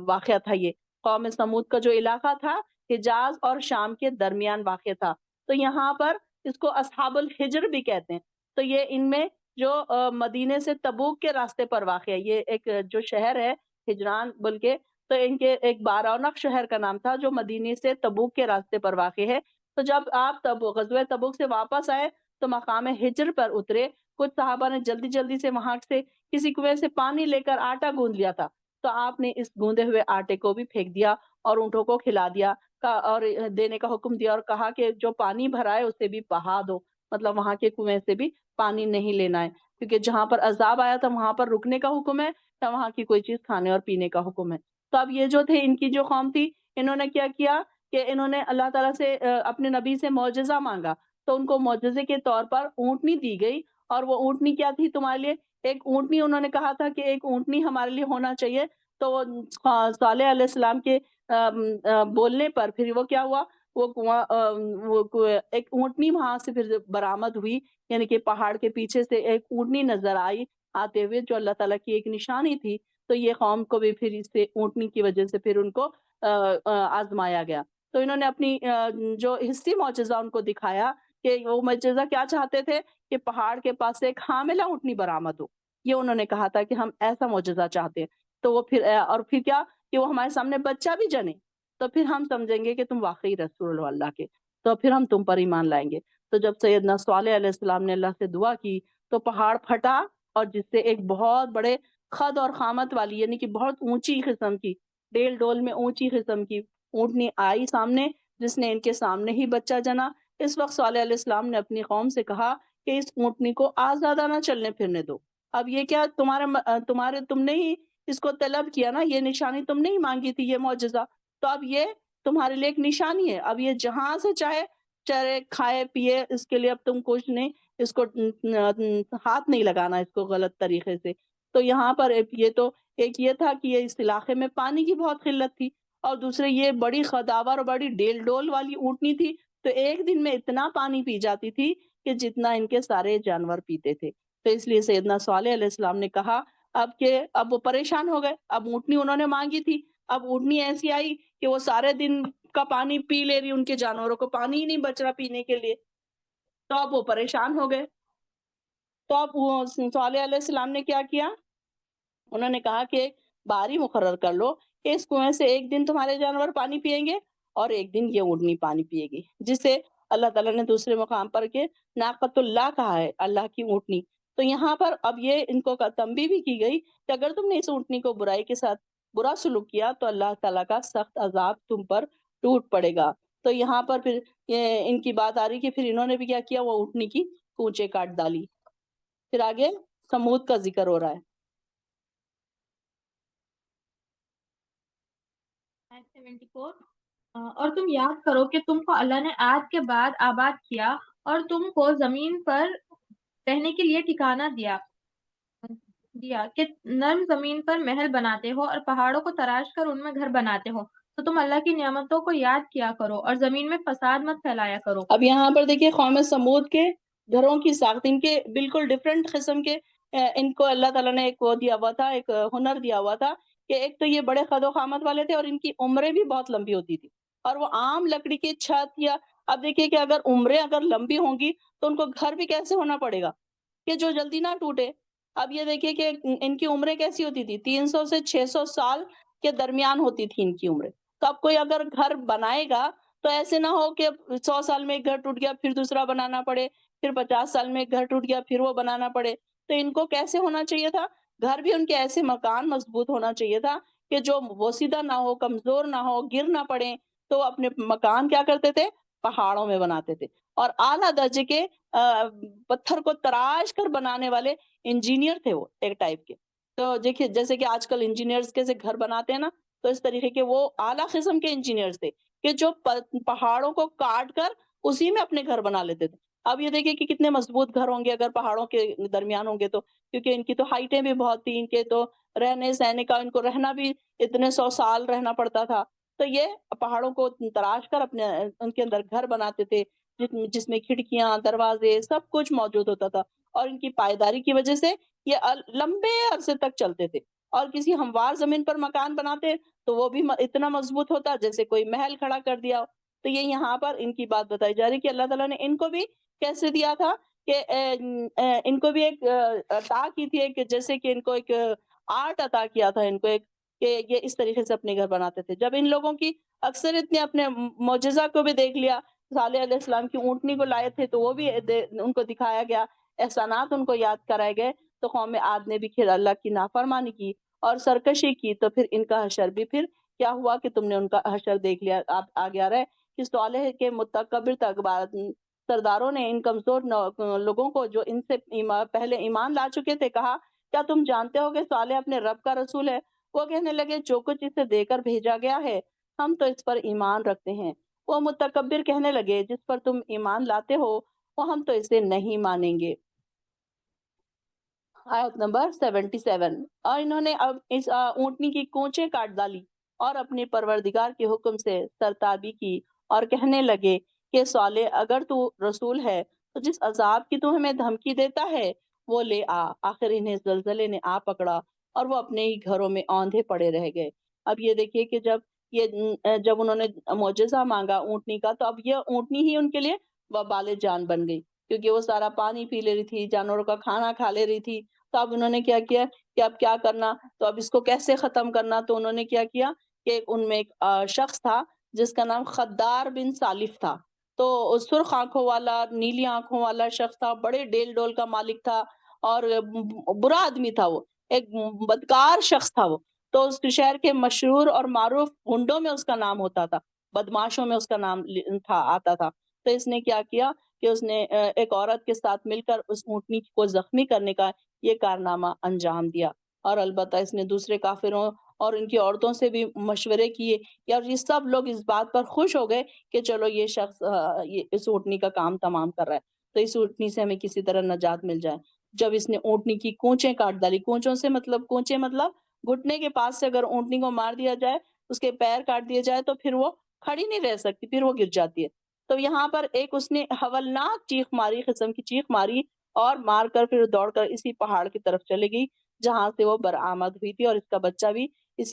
Speaker 1: واقعہ تھا۔ یہ قوم سمود کا جو علاقہ تھا حجاز اور شام کے درمیان واقع تھا، تو یہاں پر اس کو اصحاب الحجر بھی کہتے ہیں۔ تو یہ ان میں جو مدینے سے تبوک کے راستے پر واقع ہے، یہ ایک جو شہر ہے ہجران بلکہ، تو ان کے ایک بارونق شہر کا نام تھا جو مدینے سے تبوک کے راستے پر واقع ہے۔ تو جب آپ غزوہ تبوک سے واپس آئے تو مقام ہجر پر اترے، کچھ صحابہ نے جلدی جلدی سے وہاں سے کسی کنویں سے پانی لے کر آٹا گوندھ لیا تھا، تو آپ نے اس گوندے ہوئے آٹے کو بھی پھینک دیا اور اونٹوں کو کھلا دیا، اور دینے کا حکم دیا، اور کہا کہ جو پانی بھرا ہے اسے بھی بہا دو، مطلب وہاں کے کنویں سے بھی پانی نہیں لینا ہے، کیونکہ جہاں پر عذاب آیا تھا وہاں پر رکنے کا حکم ہے یا وہاں کی کوئی چیز کھانے اور پینے کا حکم ہے۔ تو اب یہ جو تھے ان کی جو قوم تھی، انہوں نے کیا کیا کہ انہوں نے اللہ تعالیٰ سے اپنے نبی سے معجزہ مانگا، تو ان کو معجزے کے طور پر اونٹنی دی گئی، اور وہ اونٹنی کیا تھی تمہارے لیے؟ ایک اونٹنی انہوں نے کہا تھا کہ ایک اونٹنی ہمارے لیے ہونا چاہیے، تو وہ صالح علیہ السلام کے بولنے پر پھر وہ کیا ہوا؟ ایک اونٹنی وہاں سے پھر برآمد ہوئی، یعنی کہ پہاڑ کے پیچھے سے ایک اونٹنی نظر آئی آتے ہوئے، جو اللہ تعالیٰ کی ایک نشانی تھی۔ تو یہ قوم کو بھی پھر اس سے اونٹنی کی وجہ سے پھر ان کو آزمایا گیا، تو انہوں نے اپنی جو حصی معجزہ ان کو دکھایا کہ وہ معجزہ کیا چاہتے تھے کہ پہاڑ کے پاس سے ایک حاملہ اونٹنی برآمد ہو، یہ انہوں نے کہا تھا کہ ہم ایسا معجزہ چاہتے ہیں، تو وہ پھر اور پھر کیا کہ وہ ہمارے سامنے بچہ بھی جنے، تو پھر ہم سمجھیں گے کہ تم واقعی رسول اللہ کے، تو پھر ہم تم پر ایمان لائیں گے۔ تو جب سیدنا صالح علیہ السلام نے اللہ سے دعا کی تو پہاڑ پھٹا، اور جس سے ایک بہت بڑے خد اور خامت والی، یعنی کہ بہت اونچی قسم کی، ڈیل ڈول میں اونچی قسم کی اونٹنی آئی سامنے، جس نے ان کے سامنے ہی بچہ جنا۔ اس وقت صالح علیہ السلام نے اپنی قوم سے کہا کہ اس اونٹنی کو آزادانہ چلنے پھرنے دو۔ اب یہ کیا تم نے ہی اس کو طلب کیا نا، یہ نشانی تم نے ہی مانگی تھی، یہ معجزہ، تو اب یہ تمہارے لیے ایک نشانی ہے، اب یہ جہاں سے چاہے چرے کھائے پیے، اس کے لیے اب تم کچھ نہیں، اس کو ہاتھ نہیں لگانا اس کو غلط طریقے سے۔ تو یہاں پر ایک یہ تھا کہ یہ اس علاقے میں پانی کی بہت قلت تھی، اور دوسرے یہ بڑی خداور اور بڑی ڈیل ڈول والی اونٹنی تھی، تو ایک دن میں اتنا پانی پی جاتی تھی کہ جتنا ان کے سارے جانور پیتے تھے۔ تو اس لیے سیدنا صالح علیہ السلام نے کہا اب وہ پریشان ہو گئے، اب اونٹنی انہوں نے مانگی تھی، اب اونٹنی ایسی آئی کہ وہ سارے دن کا پانی پی لے رہی، ان کے جانوروں کو پانی ہی نہیں بچ رہا پینے کے لیے، تو اب وہ پریشان ہو گئے۔ تو اب وہ صالح علیہ السلام نے کیا کیا؟ انہوں نے کہا کہ باری مقرر کر لو کہ اس کنویں سے ایک دن تمہارے جانور پانی پیئیں گے اور ایک دن یہ اونٹنی پانی پیے گی، جسے اللہ تعالیٰ نے دوسرے مقام پر کہ ناقۃ اللہ کہا ہے، اللہ کی اونٹنی۔ تو یہاں پر اب یہ ان کو تنبیہ بھی کی گئی کہ اگر تم نے اس اونٹنی کو برائی کے ساتھ برا سلوک کیا تو اللہ تعالیٰ کا سخت عذاب تم پر ٹوٹ پڑے گا۔ تو یہاں پر پھر ان کی بات آ رہی کہ پھر انہوں نے بھی کیا کیا، وہ اونٹنی کی کونچیں کاٹ ڈالی۔ پھر آگے سمود کا ذکر ہو رہا ہے۔
Speaker 2: آیت 74 اور تم یاد کرو کہ تم کو اللہ نے عاد کے بعد آباد کیا اور تم کو زمین پر رہنے کے لیے ٹھکانہ دیا کہ نرم زمین پر محل بناتے ہو اور پہاڑوں کو تراش کر ان میں گھر بناتے ہو، تو تم اللہ کی نعمتوں کو یاد کیا کرو اور زمین میں فساد مت پھیلایا کرو۔
Speaker 1: اب یہاں پر دیکھیے قوم سمود کے گھروں کی ساخت ان کے بالکل ڈفرینٹ قسم کے ان کو اللہ تعالیٰ نے ایک وہ دیا ہوا تھا، ایک ہنر دیا ہوا تھا کہ ایک تو یہ بڑے قد و قامت والے تھے اور ان کی عمریں بھی بہت لمبی ہوتی تھی، اور وہ عام لکڑی کی چھت یا اب دیکھیے کہ اگر عمریں اگر لمبی ہوں گی تو ان کو گھر بھی کیسے ہونا پڑے گا کہ جو جلدی نہ ٹوٹے۔ اب یہ دیکھیے کہ ان کی عمریں کیسی ہوتی تھی، 300 سے 600 سال کے درمیان ہوتی تھی ان کی عمریں۔ تو اب کوئی اگر گھر بنائے گا تو ایسے نہ ہو کہ 100 سال میں ایک گھر ٹوٹ گیا پھر دوسرا بنانا پڑے، پھر 50 سال میں ایک گھر ٹوٹ گیا پھر وہ بنانا پڑے۔ تو ان کو کیسے ہونا چاہیے تھا، گھر بھی ان کے ایسے مکان مضبوط ہونا چاہیے تھا کہ جو بوسیدہ نہ ہو، کمزور نہ ہو، گر نہ پڑے۔ تو اپنے مکان کیا کرتے تھے، پہاڑوں میں بناتے تھے، اور اعلیٰ درجے کے پتھر کو تراش کر بنانے والے انجینئر تھے وہ ایک ٹائپ کے۔ تو دیکھیے جیسے کہ آج کل انجینئرز کیسے گھر بناتے ہیں نا، تو اس طریقے کے وہ اعلیٰ قسم کے انجینئرز تھے کہ جو پہاڑوں کو کاٹ کر اسی میں اپنے گھر بنا لیتے تھے۔ اب یہ دیکھیے کہ کتنے مضبوط گھر ہوں گے اگر پہاڑوں کے درمیان ہوں گے تو، کیونکہ ان کی تو ہائٹیں بھی بہت تھیں، ان کے تو رہنے سہنے کا ان کو رہنا بھی اتنے 100 سال رہنا پڑتا تھا۔ تو یہ پہاڑوں کو تراش کر اپنے ان کے اندر گھر بناتے تھے، جس میں کھڑکیاں، دروازے سب کچھ موجود ہوتا تھا، اور ان کی پائیداری کی وجہ سے یہ لمبے عرصے تک چلتے تھے۔ اور کسی ہموار زمین پر مکان بناتے تو وہ بھی اتنا مضبوط ہوتا جیسے کوئی محل کھڑا کر دیا ہو۔ تو یہ یہاں پر ان کی بات بتائی جا رہی کہ اللہ تعالیٰ نے ان کو بھی کیسے دیا تھا کہ ان کو بھی ایک عطا کی تھی، کہ جیسے کہ ان کو ایک آرٹ عطا کیا تھا ان کو ایک، کہ یہ اس طریقے سے اپنے گھر بناتے تھے۔ جب ان لوگوں کی اکثریت نے اپنے معجزہ کو بھی دیکھ لیا، صالح علیہ السلام کی اونٹنی کو لائے تھے تو وہ بھی ان کو دکھایا گیا، احسانات ان کو یاد کرائے گئے، تو قوم عاد نے بھی پھر اللہ کی نافرمانی کی اور سرکشی کی، تو پھر ان کا حشر بھی پھر کیا ہوا کہ تم نے ان کا حشر دیکھ لیا۔ آپ آگے آ رہا ہے کہ صالح کے متکبر سرداروں نے ان کمزور لوگوں کو جو ان سے پہلے ایمان لا چکے تھے کہا، کیا تم جانتے ہو کہ صالح اپنے رب کا رسول ہے؟ وہ کہنے لگے جو کچھ اسے دے کر بھیجا گیا ہے ہم تو اس پر ایمان رکھتے ہیں۔ وہ متکبر کہنے لگے جس پر تم ایمان لاتے ہو وہ ہم تو اسے نہیں مانیں گے۔ آیت نمبر 77۔ اور انہوں نے اب اس اونٹنی کی کونچیں کاٹ ڈالی اور اپنے پروردگار کے حکم سے سرتابی کی، اور کہنے لگے کہ صالح اگر تو رسول ہے تو جس عذاب کی تو ہمیں دھمکی دیتا ہے وہ لے آ۔ آخر انہیں زلزلے نے آ پکڑا اور وہ اپنے ہی گھروں میں اوندھے پڑے رہ گئے۔ اب یہ دیکھیے کہ جب انہوں نے معجزہ مانگا اونٹنی کا، تو اب یہ اونٹنی ہی ان کے لیے وبال جان بن گئی، کیونکہ وہ سارا پانی پی لے رہی تھی، جانوروں کا کھانا کھا لے رہی تھی۔ تو اب انہوں نے کیا کیا کہ اب کیا کرنا، تو اب اس کو کیسے ختم کرنا، تو انہوں نے کیا کیا کہ ان میں ایک شخص تھا جس کا نام خدار بن سالف تھا۔ تو سرخ آنکھوں والا، نیلی آنکھوں والا شخص تھا، بڑے ڈیل ڈول کا مالک تھا، اور برا آدمی تھا، وہ ایک بدکار شخص تھا وہ۔ تو اس شہر کے مشہور اور معروف گنڈوں میں اس کا نام ہوتا تھا، بدماشوں میں اس کا نام آتا تھا۔ تو اس نے کیا کیا کہ اس نے ایک عورت کے ساتھ مل کر اس اونٹنی کو زخمی کرنے کا یہ کارنامہ انجام دیا، اور البتہ اس نے دوسرے کافروں اور ان کی عورتوں سے بھی مشورے کیے، اور یہ سب لوگ اس بات پر خوش ہو گئے کہ چلو یہ شخص یہ اس اونٹنی کا کام تمام کر رہا ہے، تو اس اونٹنی سے ہمیں کسی طرح نجات مل جائے۔ جب اس نے اونٹنی کی کونچیں کاٹ ڈالی، کونچوں سے مطلب کونچیں مطلب گھٹنے کے پاس سے اگر اونٹنی کو مار دیا جائے، اس کے پیر کاٹ دیے جائے تو پھر وہ کھڑی نہیں رہ سکتی، پھر وہ گر جاتی ہے۔ تو یہاں پر ایک اس نے ہولناک چیخ ماری، قسم کی چیخ ماری، اور مار کر پھر دوڑ کر اسی پہاڑ کی طرف چلے گئی جہاں سے وہ برآمد ہوئی تھی، اور اس کا بچہ بھی اس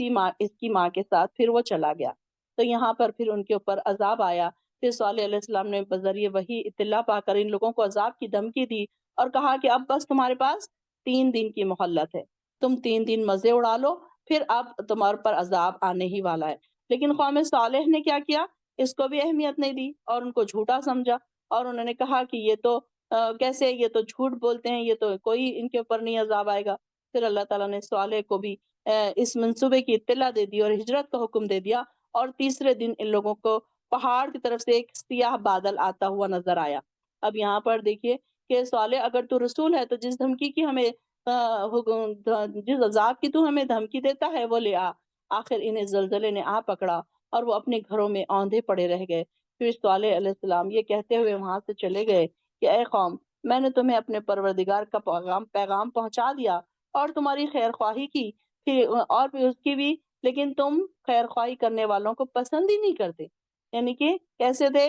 Speaker 1: کی ماں کے ساتھ پھر وہ چلا گیا۔ تو یہاں پر پھر ان کے اوپر عذاب آیا۔ پھر صالح علیہ السلام نے بذریعہ وحی اطلاع پا کر ان لوگوں کو عذاب کی دھمکی دی اور کہا کہ اب بس تمہارے پاس 3 دن کی مہلت ہے، تم 3 دن مزے اڑا لو، پھر اب تمہارے پر عذاب آنے ہی والا ہے۔ لیکن قوم صالح نے کیا کیا اس کو بھی اہمیت نہیں دی اور ان کو جھوٹا سمجھا، اور انہوں نے کہا کہ یہ تو کیسے، یہ تو جھوٹ بولتے ہیں، یہ تو کوئی ان کے اوپر نہیں عذاب آئے گا۔ پھر اللہ تعالیٰ نے صالح کو بھی اس منصوبے کی اطلاع دے دی اور ہجرت کا حکم دے دیا، اور تیسرے دن ان لوگوں کو پہاڑ کی طرف سے ایک سیاہ بادل آتا ہوا نظر آیا۔ اب یہاں پر دیکھیے کہ صالح، اگر تو رسول ہے تو جس دھمکی کی ہمیں جس عذاب کی تو ہمیں دھمکی دیتا ہے وہ لے آ۔ آخر انہیں زلزلے نے آ پکڑا اور وہ اپنے گھروں میں اوندھے پڑے رہ گئے۔ پھر صالح علیہ السلام یہ کہتے ہوئے وہاں سے چلے گئے کہ اے قوم، میں نے تمہیں اپنے پروردگار کا پیغام پہنچا دیا اور تمہاری خیر خواہی کی، اور بھی اس کی بھی، لیکن تم خیر خواہی کرنے والوں کو پسند ہی نہیں کرتے۔ یعنی کہ کیسے تھے،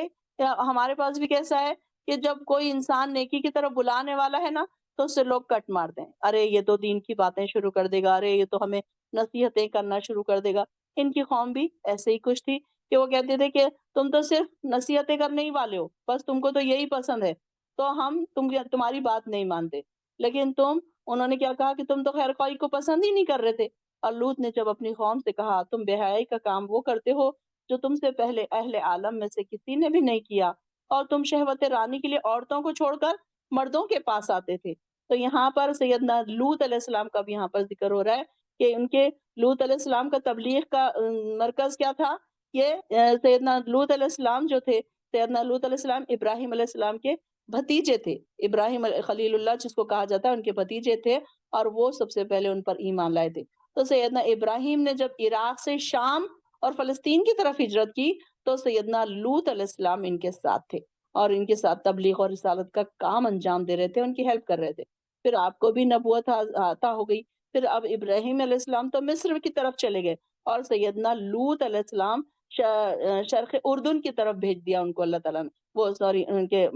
Speaker 1: ہمارے پاس بھی کیسا ہے کہ جب کوئی انسان نیکی کی طرف بلانے والا ہے نا تو اس سے لوگ کٹ مارتے ہیں، ارے یہ تو دین کی باتیں شروع کر دے گا، ارے یہ تو ہمیں نصیحتیں کرنا شروع کر دے گا۔ ان کی قوم بھی ایسے ہی کچھ تھی کہ وہ کہتے تھے کہ تم تو صرف نصیحتیں کرنے ہی والے ہو، بس تم کو تو یہی پسند ہے، تو ہم تمہاری بات نہیں مانتے۔ لیکن انہوں نے کیا کہا کہ تم تو خیر خواہی کو پسند ہی نہیں کر رہے تھے۔ اور لوط نے جب اپنی قوم سے کہا تم بے حیائی کا کام وہ کرتے ہو جو تم سے پہلے اہل عالم میں سے کسی نے بھی نہیں کیا، اور تم شہوت رانی کے لیے عورتوں کو چھوڑ کر مردوں کے پاس آتے تھے۔ تو یہاں پر سیدنا لوط علیہ السلام کا بھی یہاں پر ذکر ہو رہا ہے کہ ان کے لوط علیہ السلام کا تبلیغ کا مرکز کیا تھا؟ یہ سیدنا لوط علیہ السلام جو تھے، سیدنا لوط علیہ السلام ابراہیم علیہ السلام کے بھتیجے تھے۔ ابراہیم خلیل اللہ جس کو کہا جاتا ہے، ان کے بھتیجے تھے، اور وہ سب سے پہلے ان پر ایمان لائے تھے۔ تو سیدنا ابراہیم نے جب عراق سے شام اور فلسطین کی طرف ہجرت کی تو سیدنا لوط علیہ السلام ان کے ساتھ تھے اور ان کے ساتھ تبلیغ اور رسالت کا کام انجام دے رہے تھے، ان کی ہیلپ کر رہے تھے۔ پھر آپ کو بھی نبوت عطا ہو گئی۔ پھر اب ابراہیم علیہ السلام تو مصر کی طرف چلے گئے اور سیدنا لوط علیہ السلام شرق اردن کی طرف بھیج دیا ان کو اللہ تعالیٰ نے،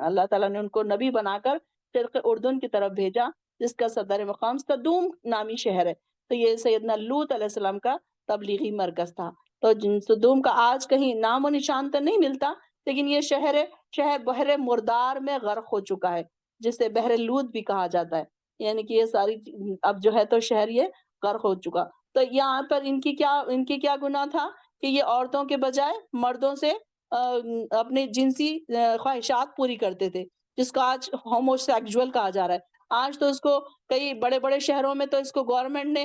Speaker 1: اللہ تعالیٰ نے ان کو نبی بنا کر شرق اردن کی طرف بھیجا، جس کا صدر مقام صدوم نامی شہر ہے۔ تو یہ سیدنا لوط علیہ السلام کا تبلیغی مرکز تھا۔ تو صدوم کا آج کہیں نام و نشان تو نہیں ملتا، لیکن یہ شہر بحر مردار میں غرق ہو چکا ہے، جسے بحر لوط بھی کہا جاتا ہے۔ یعنی کہ یہ ساری اب جو ہے تو شہر یہ غرق ہو چکا۔ تو یہاں پر ان کی کیا گناہ تھا کہ یہ عورتوں کے بجائے مردوں سے اپنے جنسی خواہشات پوری کرتے تھے، جس کو آج ہومو سیکسول کہا جا رہا ہے۔ آج تو اس کو کئی بڑے بڑے شہروں میں تو اس کو گورنمنٹ نے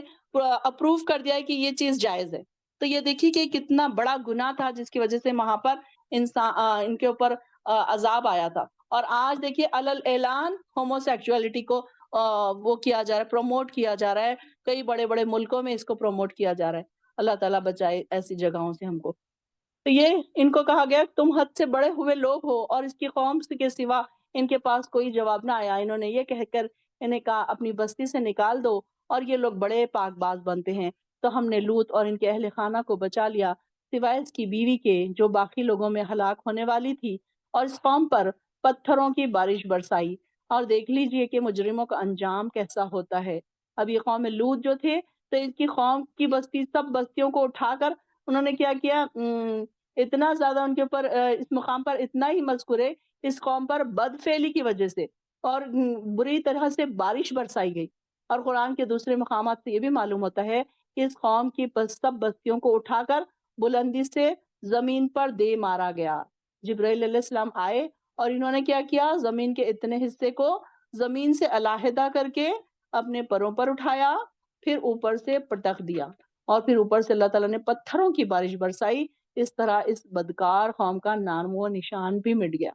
Speaker 1: اپروو کر دیا ہے کہ یہ چیز جائز ہے۔ تو یہ دیکھیے کہ کتنا بڑا گناہ تھا جس کی وجہ سے وہاں پر ان کے اوپر عذاب آیا تھا۔ اور آج دیکھیے علل اعلان ہومو سیکسولیٹی کو وہ کیا جا رہا ہے، پروموٹ کیا جا رہا ہے، کئی بڑے بڑے ملکوں میں اس کو پروموٹ کیا جا رہا ہے۔ اللہ تعالیٰ بچائے ایسی جگہوں سے ہم کو۔ تو یہ ان کو کہا گیا تم حد سے بڑے ہوئے لوگ ہو، اور اس کی قوم کے سوا ان کے پاس کوئی جواب نہ آیا۔ انہوں نے یہ کہہ کر انہیں کہا اپنی بستی سے نکال دو، اور یہ لوگ بڑے پاک باز بنتے ہیں۔ تو ہم نے لوط اور ان کے اہل خانہ کو بچا لیا، سوائے اس کی بیوی کے جو باقی لوگوں میں ہلاک ہونے والی تھی، اور اس قوم پر پتھروں کی بارش برسائی۔ اور دیکھ لیجئے کہ مجرموں کا انجام کیسا ہوتا ہے۔ اب یہ قوم لوط جو تھے تو اس کی قوم کی بستی، سب بستیوں کو اٹھا کر انہوں نے کیا کیا، اتنا زیادہ ان کے اوپر اس مقام پر اتنا ہی مذکور ہے، اس قوم پر بدفعلی کی وجہ سے اور بری طرح سے بارش برسائی گئی۔ اور قرآن کے دوسرے مقامات سے یہ بھی معلوم ہوتا ہے کہ اس قوم کی سب بستیوں کو اٹھا کر بلندی سے زمین پر دے مارا گیا۔ جبرائیل علیہ السلام آئے اور انہوں نے کیا کیا، زمین کے اتنے حصے کو زمین سے علیحدہ کر کے اپنے پروں پر اٹھایا، پھر اوپر سے پٹخ دیا، اور پھر اوپر سے اللہ تعالیٰ نے پتھروں کی بارش برسائی۔ اس طرح اس بدکار قوم کا نام و نشان بھی مٹ گیا۔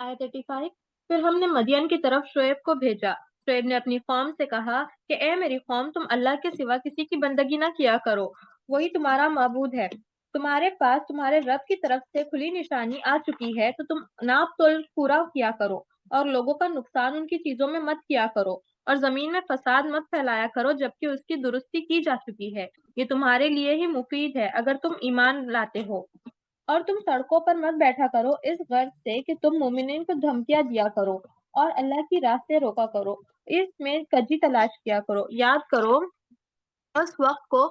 Speaker 2: آیت 85۔ پھر ہم نے مدین کی طرف شعیب کو بھیجا۔ شعیب نے اپنی قوم سے کہا کہ اے میری قوم، تم اللہ کے سوا کسی کی بندگی نہ کیا کرو، وہی تمہارا معبود ہے۔ تمہارے پاس تمہارے رب کی طرف سے کھلی نشانی آ چکی ہے، تو تم ناپ تول پورا کیا کرو، اور لوگوں کا نقصان ان کی چیزوں میں مت کیا کرو، اور زمین میں فساد مت پھیلایا کرو جبکہ اس کی درستی کی جا چکی ہے۔ یہ تمہارے لیے ہی مفید ہے اگر تم ایمان لاتے ہو۔ اور تم سڑکوں پر مت بیٹھا کرو اس غرض سے کہ تم مومنین کو دھمکیاں دیا کرو اور اللہ کی راہ سے روکا کرو، اس میں کجی تلاش کیا کرو۔ یاد کرو اس وقت کو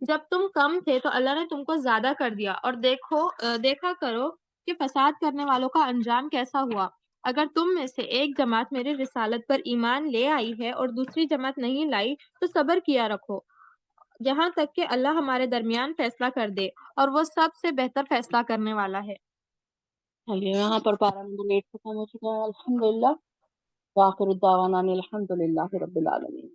Speaker 2: جب تم کم تھے تو اللہ نے تم کو زیادہ کر دیا، اور دیکھا کرو کہ فساد کرنے والوں کا انجام کیسا ہوا۔ اگر تم میں سے ایک جماعت میری رسالت پر ایمان لے آئی ہے اور دوسری جماعت نہیں لائی تو صبر کیا رکھو، یہاں تک کہ اللہ ہمارے درمیان فیصلہ کر دے اور وہ سب سے بہتر فیصلہ کرنے والا ہے۔
Speaker 1: چلیے یہاں پر پارہ نمبر 8 ختم ہو چکا ہے، الحمدللہ، وآخر الدعوانا ان الحمد للہ رب العالمین۔